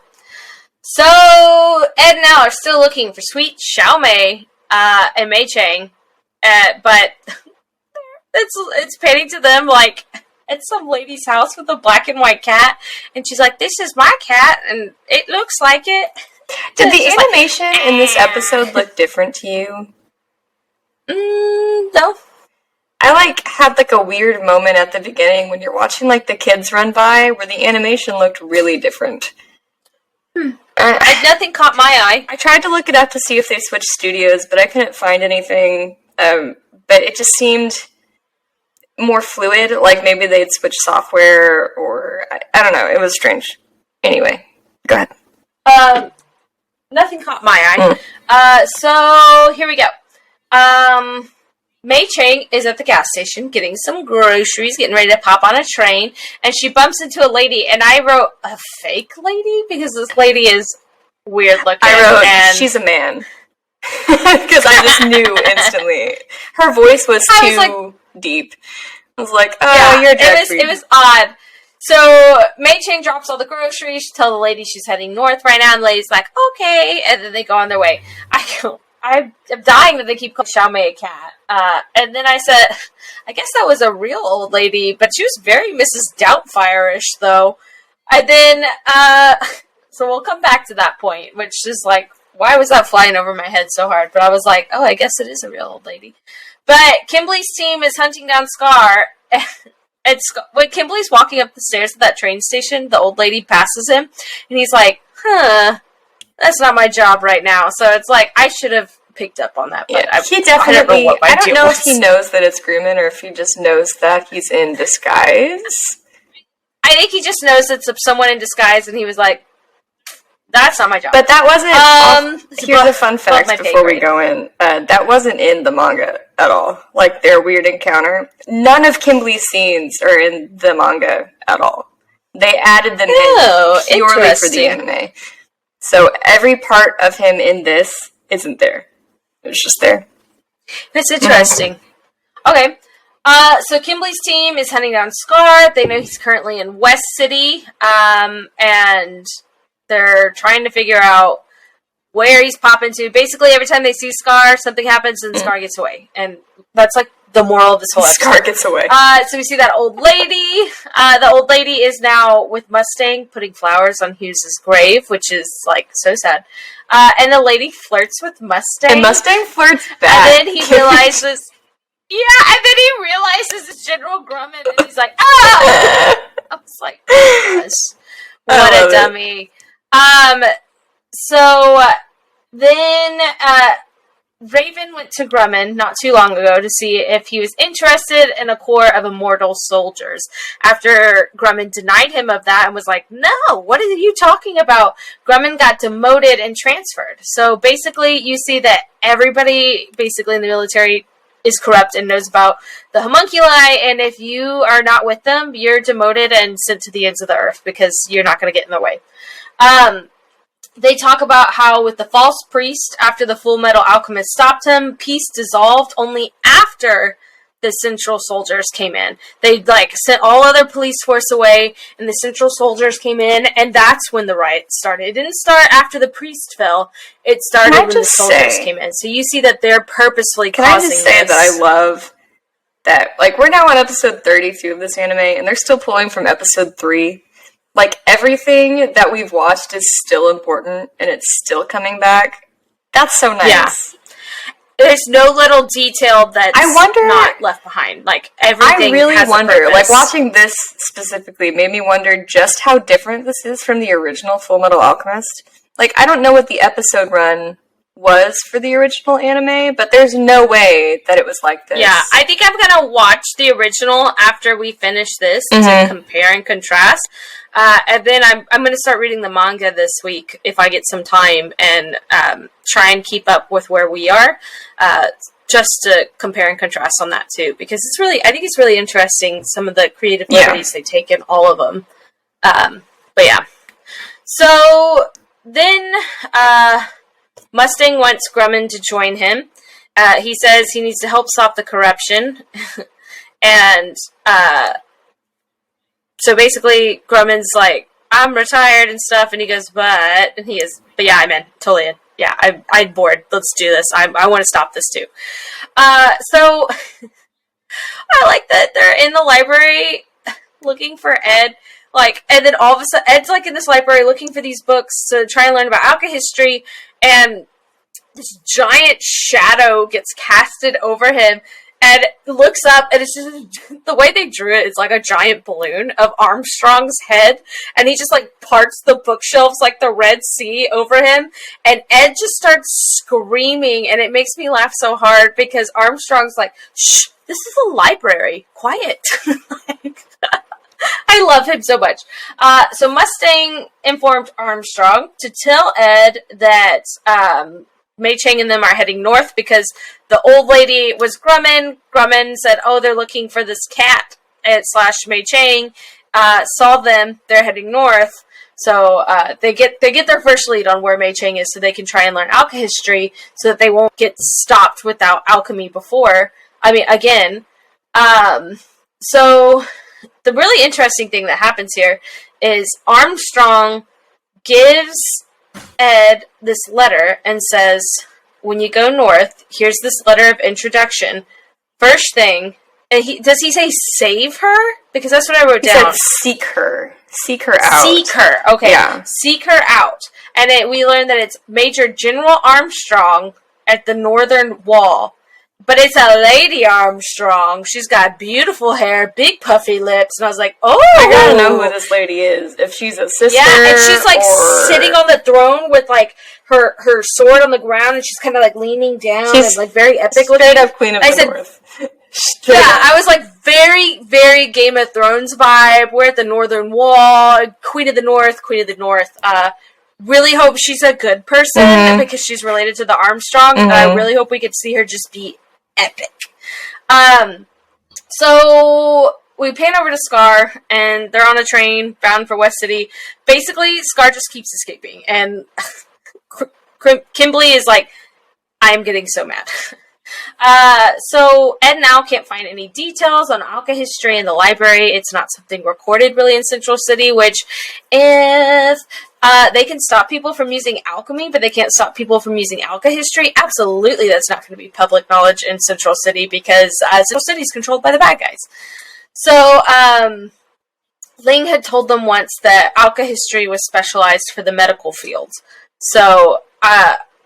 So, Ed and Al are still looking for sweet Xiao Mei and Mei Chang, but it's panning to them like at some lady's house with a black and white cat, and she's like, "This is my cat, and it looks like it." Did the animation in this episode look different to you? No. I had a weird moment at the beginning when you're watching the kids run by where the animation looked really different. Nothing caught my eye. I tried to look it up to see if they switched studios, but I couldn't find anything. But it just seemed more fluid, like maybe they'd switched software, or I don't know. It was strange. Anyway, go ahead. Nothing caught my eye. So here we go. Mei Chang is at the gas station getting some groceries, getting ready to pop on a train, and she bumps into a lady, and I wrote, a fake lady? Because this lady is weird looking. I wrote, she's a man. Because I just knew instantly. Her voice was too deep. I was like, oh, you're a drag queen. It was odd. So, Mei Chang drops all the groceries, she tells the lady she's heading north right now, and the lady's like, okay, and then they go on their way. I'm dying that they keep calling Xiao Mei a cat. And then I said, I guess that was a real old lady, but she was very Mrs. Doubtfire-ish, though. And then, so we'll come back to that point, which is like, why was that flying over my head so hard? But I was like, oh, I guess it is a real old lady. But Kimberly's team is hunting down Scar, and when Kimberly's walking up the stairs to that train station, the old lady passes him, and he's like, that's not my job right now. So it's like, I should have picked up on that, but he definitely, I don't know if he knows that it's Gruman or if he just knows that he's in disguise. I think he just knows it's someone in disguise, and he was like, that's not my job. But that wasn't, here's a fun fact before we go in. That wasn't in the manga at all. Like, their weird encounter. None of Kimblee's scenes are in the manga at all. They added them in purely for the anime. So every part of him in this isn't there. It's just there. That's interesting. Okay. So Kimblee's team is hunting down Scar. They know he's currently in West City. And they're trying to figure out where he's popping to. Basically, every time they see Scar, something happens and Scar gets away. And that's like the moral of this whole episode. Scar gets away. So we see that old lady. The old lady is now with Mustang putting flowers on Hughes' grave, which is like so sad. And the lady flirts with Mustang. And Mustang flirts back. And then he realizes... Yeah, and then he realizes it's General Gruman, and he's like, ah! I was like, oh gosh. What a dummy. So then Raven went to Gruman not too long ago to see if he was interested in a corps of immortal soldiers. After Gruman denied him of that and was like, no, what are you talking about? Gruman got demoted and transferred. So basically, you see that everybody basically in the military is corrupt and knows about the homunculi, and if you are not with them, you're demoted and sent to the ends of the earth because you're not going to get in their way. They talk about how with the false priest, after the Fullmetal Alchemist stopped him, peace dissolved only after the Central Soldiers came in. They sent all other police force away, and the Central Soldiers came in, and that's when the riot started. It didn't start after the priest fell. It started when the soldiers came in. So you see that they're purposefully causing this. Can I just say that I love that, we're now on episode 32 of this anime, and they're still pulling from episode 3. Everything that we've watched is still important, and it's still coming back. That's so nice. Yeah. There's no little detail that's not left behind. Everything I really has wonder, a purpose. Watching this specifically made me wonder just how different this is from the original Fullmetal Alchemist. I don't know what the episode run was for the original anime, but there's no way that it was like this. Yeah, I think I'm going to watch the original after we finish this to compare and contrast. And then I'm going to start reading the manga this week if I get some time and try and keep up with where we are, just to compare and contrast on that too, because I think it's really interesting some of the creative liberties they take in all of them. But yeah, so then Mustang wants Gruman to join him. He says he needs to help stop the corruption, and so basically, Grumman's like, I'm retired and stuff, and he goes, but yeah, I'm in, totally in. Yeah, I'm bored. Let's do this. I want to stop this too. So I like that they're in the library looking for Ed, and then all of a sudden, Ed's in this library looking for these books to try and learn about alchemy, and this giant shadow gets casted over him. And looks up, and it's just, the way they drew it is like a giant balloon of Armstrong's head, and he just, parts the bookshelves like the Red Sea over him, and Ed just starts screaming, and it makes me laugh so hard, because Armstrong's like, shh, this is a library, quiet. I love him so much. So Mustang informed Armstrong to tell Ed that, Mei Chang and them are heading north because the old lady was Gruman. Gruman said, oh, they're looking for this cat / Mei Chang. Saw them. They're heading north. So they get their first lead on where Mei Chang is so they can try and learn alchemy so that they won't get stopped without alchemy again. So the really interesting thing that happens here is Armstrong gives Ed this letter and says, when you go north, here's this letter of introduction. First thing, and does he say save her? Because that's what I wrote down. He said seek her. Seek her out. Seek her. Okay. Yeah. Seek her out. And we learn that it's Major General Armstrong at the northern wall. but it's a Lady Armstrong. She's got beautiful hair, big puffy lips, and I was like, oh! I gotta know who this lady is. If she's a sister, yeah, and she's like sitting on the throne with like her sword on the ground, and she's kind of like leaning down and like very epic looking. Straight up Queen of the North. I was like very, very Game of Thrones vibe. We're at the Northern Wall, Queen of the North, Queen of the North. Really hope she's a good person because she's related to the Armstrong. I really hope we could see her just be epic. So we pan over to Scar, and they're on a train bound for West City. Basically, Scar just keeps escaping, and Kimberly is like, I'm getting so mad. So Ed and Al can't find any details on Alka history in the library. It's not something recorded really in Central City, which if they can stop people from using alchemy, but they can't stop people from using Alka history, absolutely that's not going to be public knowledge in Central City because Central City is controlled by the bad guys. So Ling had told them once that Alka history was specialized for the medical field. So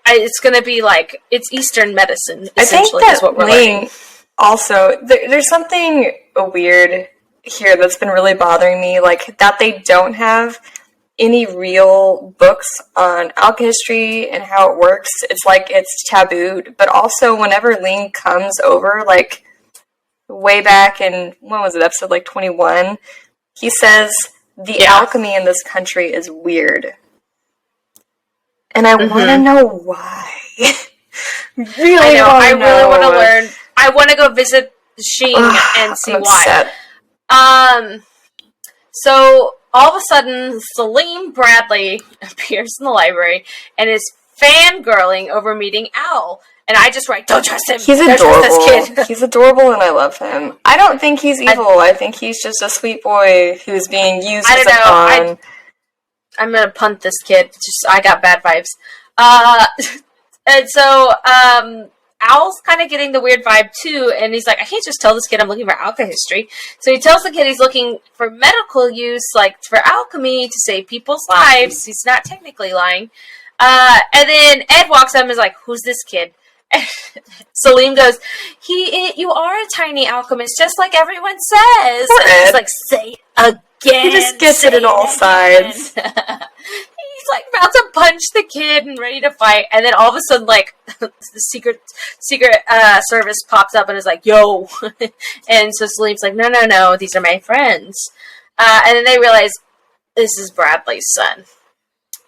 it's going to be like, it's Eastern medicine, essentially, is what we're learning. Also, there's something weird here that's been really bothering me, like, that they don't have any real books on Alka history and how it works. It's like it's tabooed, but also whenever Ling comes over, like, way back in, when was it, episode, like, 21, he says, the alchemy in this country is weird. And I want to know why. I really want to learn. I want to go visit Shing and see why. So all of a sudden, Salim Bradley appears in the library and is fangirling over meeting Al. And I just write, don't trust him. He's adorable. This kid. He's adorable, and I love him. I don't think he's evil. I think he's just a sweet boy who's being used as a pawn. I'm gonna punt this kid. I got bad vibes. And so, Al's kind of getting the weird vibe too, and he's like, I can't just tell this kid I'm looking for Alka history. So he tells the kid he's looking for medical use, like for alchemy to save people's lives. He's not technically lying. And then Ed walks up and is like, who's this kid? Salim goes, you are a tiny alchemist, just like everyone says. And he's like, say again. He just gets it in all sides. He's like about to punch the kid and ready to fight, and then all of a sudden, like, the secret service pops up and is like, yo. And so Salim's like, no, these are my friends. And then they realize this is Bradley's son.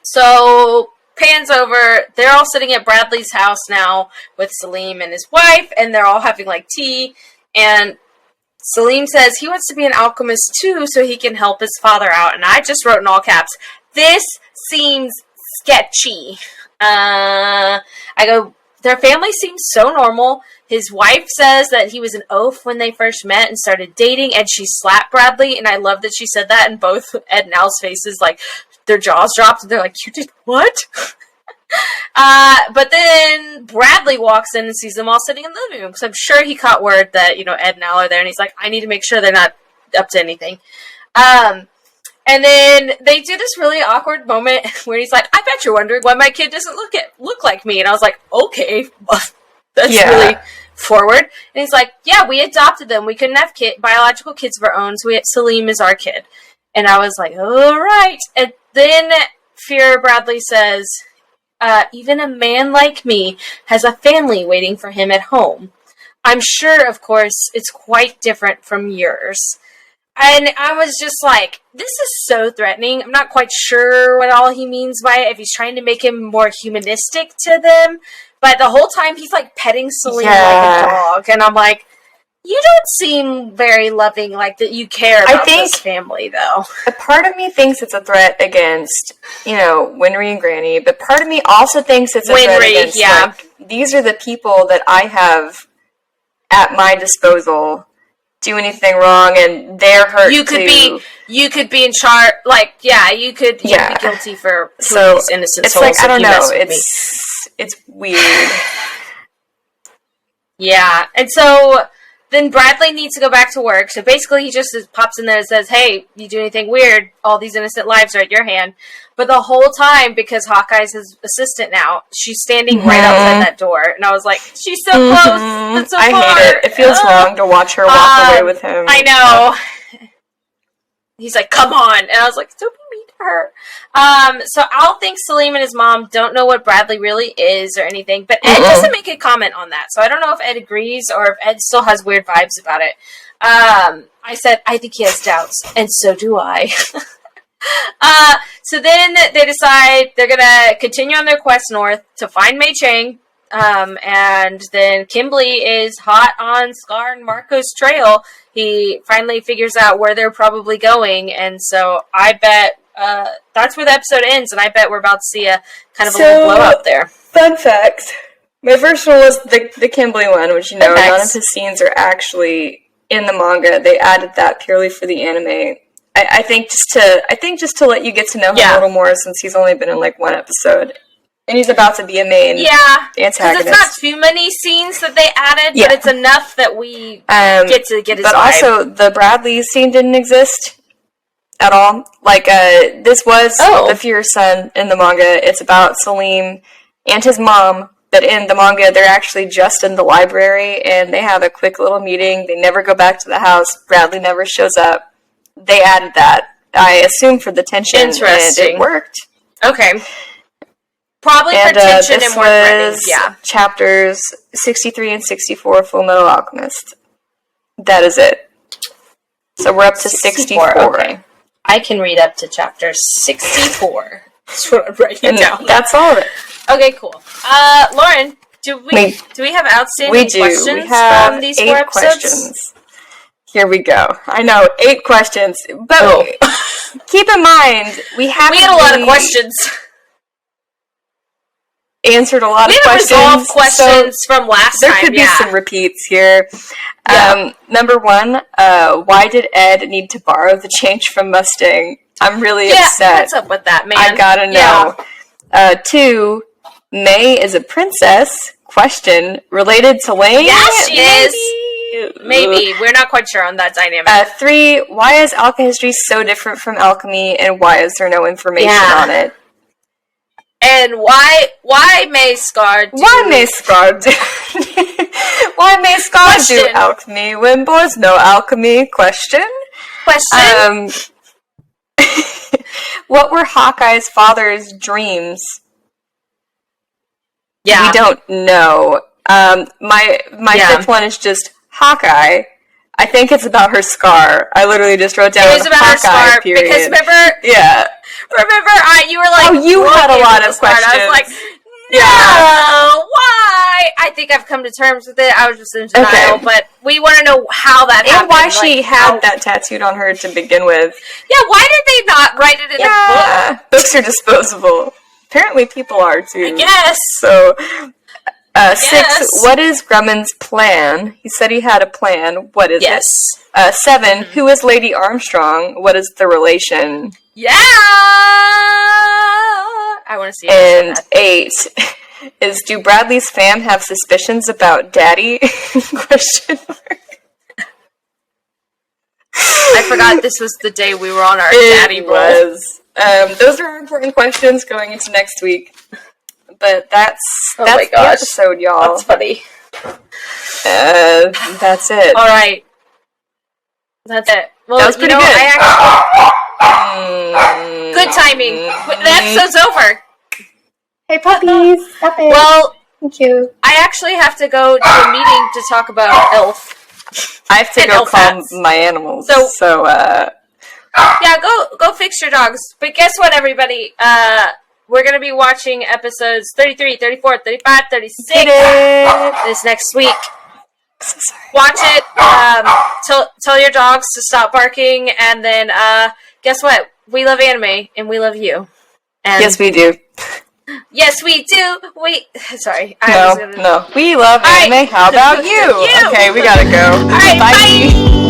So pans over, they're all sitting at Bradley's house now with Salim and his wife, and they're all having like tea, and Salim says he wants to be an alchemist too so he can help his father out, and I just wrote in all caps, this seems sketchy. I go, their family seems so normal. His wife says that he was an oaf when they first met and started dating, and she slapped Bradley, and I love that she said that, and both Ed and Al's faces, like, their jaws dropped, and they're like, you did what? But then Bradley walks in and sees them all sitting in the living room, because I'm sure he caught word that, Ed and Al are there, and he's like, I need to make sure they're not up to anything. And then they do this really awkward moment where he's like, I bet you're wondering why my kid doesn't look like me. And I was like, okay, that's really forward. And he's like, yeah, we adopted them. We couldn't have biological kids of our own, so Salim is our kid. And I was like, all right. And then Fear Bradley says, even a man like me has a family waiting for him at home. I'm sure, of course, it's quite different from yours. And I was just like, this is so threatening. I'm not quite sure what all he means by it, if he's trying to make him more humanistic to them. But the whole time he's like petting Salim like a dog. And I'm like, you don't seem very loving, like that you care about this family, though. A part of me thinks it's a threat against, Winry and Granny. But part of me also thinks it's a threat against, like, these are the people that I have at my disposal. Do anything wrong and they're hurt you could be in charge, like, you could be guilty for these innocent souls. Like, I don't know, it's weird. Yeah, and so then Bradley needs to go back to work. So basically, he just pops in there and says, "Hey, you do anything weird? All these innocent lives are at your hand." But the whole time, because Hawkeye's his assistant now, she's standing right outside that door, and I was like, "She's so close, but so far." I hate it. It feels wrong to watch her walk away with him. I know. He's like, "Come on," and I was like, "Don't be mean to her." So Al thinks Salim and his mom don't know what Bradley really is or anything, but Ed doesn't make a comment on that. So I don't know if Ed agrees or if Ed still has weird vibes about it. I said, I think he has doubts, and so do I. So then they decide they're gonna continue on their quest north to find Mei Chang. And then Kimberly is hot on Scar and Marco's trail. He finally figures out where they're probably going, and so I bet that's where the episode ends, and I bet we're about to see a kind of a little blowout there. Fun fact. My first one was the Kimberly one, which, none of his scenes are actually in the manga. They added that purely for the anime. I think just to let you get to know him a little more, since he's only been in like one episode. And he's about to be a main antagonist. It's not too many scenes that they added, but it's enough that we get his vibe. But also, the Bradley scene didn't exist at all. Like, this was the Fear Son in the manga. It's about Salim and his mom, but in the manga, they're actually just in the library, and they have a quick little meeting. They never go back to the house. Bradley never shows up. They added that, I assume, for the tension. Interesting. And it worked. Okay. Probably for tension and more threatening, chapters 63 and 64 of Fullmetal Alchemist. That is it. So we're up to 64. Okay. I can read up to chapter 64. That's what I'm writing down. That's all of it. Okay, cool. Lauren, do we have outstanding questions we have from these 8 4 episodes? Questions. Here we go. I know, 8 questions. But keep in mind, we had a lot of questions. Answered a lot of questions. We resolved questions from last time. There could be some repeats here. Number 1, why did Ed need to borrow the change from Mustang? I'm really upset. What's up with that, man? I gotta know. 2, May is a princess? Question. Related to Lane? Yes, she is. Maybe. We're not quite sure on that dynamic. 3, why is alchemy so different from alchemy, and why is there no information on it? And why may Scar do... Why may Scar do... why may Scar do alchemy when boys know alchemy? Question. What were Hawkeye's father's dreams? Yeah. We don't know. My 5th one is just Hawkeye. I think it's about her scar. I literally just wrote down Hawkeye, it was about her scar, period. Because remember... Yeah. Remember, you were like... Oh, you had a lot of questions. I was like, no, why? I think I've come to terms with it. I was just in denial, but we want to know how that happened. And why she had that tattooed on her to begin with. Yeah, why did they not write it in a book? Books are disposable. Apparently people are, too. I guess. So... 6, what is Gruman's plan? He said he had a plan. What is it? 7, who is Lady Armstrong? What is the relation? Yeah! I want to see it. And 8 is, do Bradley's fam have suspicions about Daddy? Question mark. I forgot this was the day we were on our Daddy roll. Those are our important questions going into next week. But that's the episode, y'all. That's funny. That's it. All right. That's it. Well, that was pretty good. Good timing. The episode's over. Hey, puppies. Stop it. Well, thank you. I actually have to go to a meeting to talk about Elf. I have to go calm my animals. So yeah, go fix your dogs. But guess what, everybody? We're going to be watching episodes 33, 34, 35, 36 this next week. So sorry. Watch it. Tell your dogs to stop barking. And then, guess what? We love anime, and we love you. And yes, we do. Yes, we do. Sorry. No. We love anime. How about you? Okay, we gotta go. All right, bye.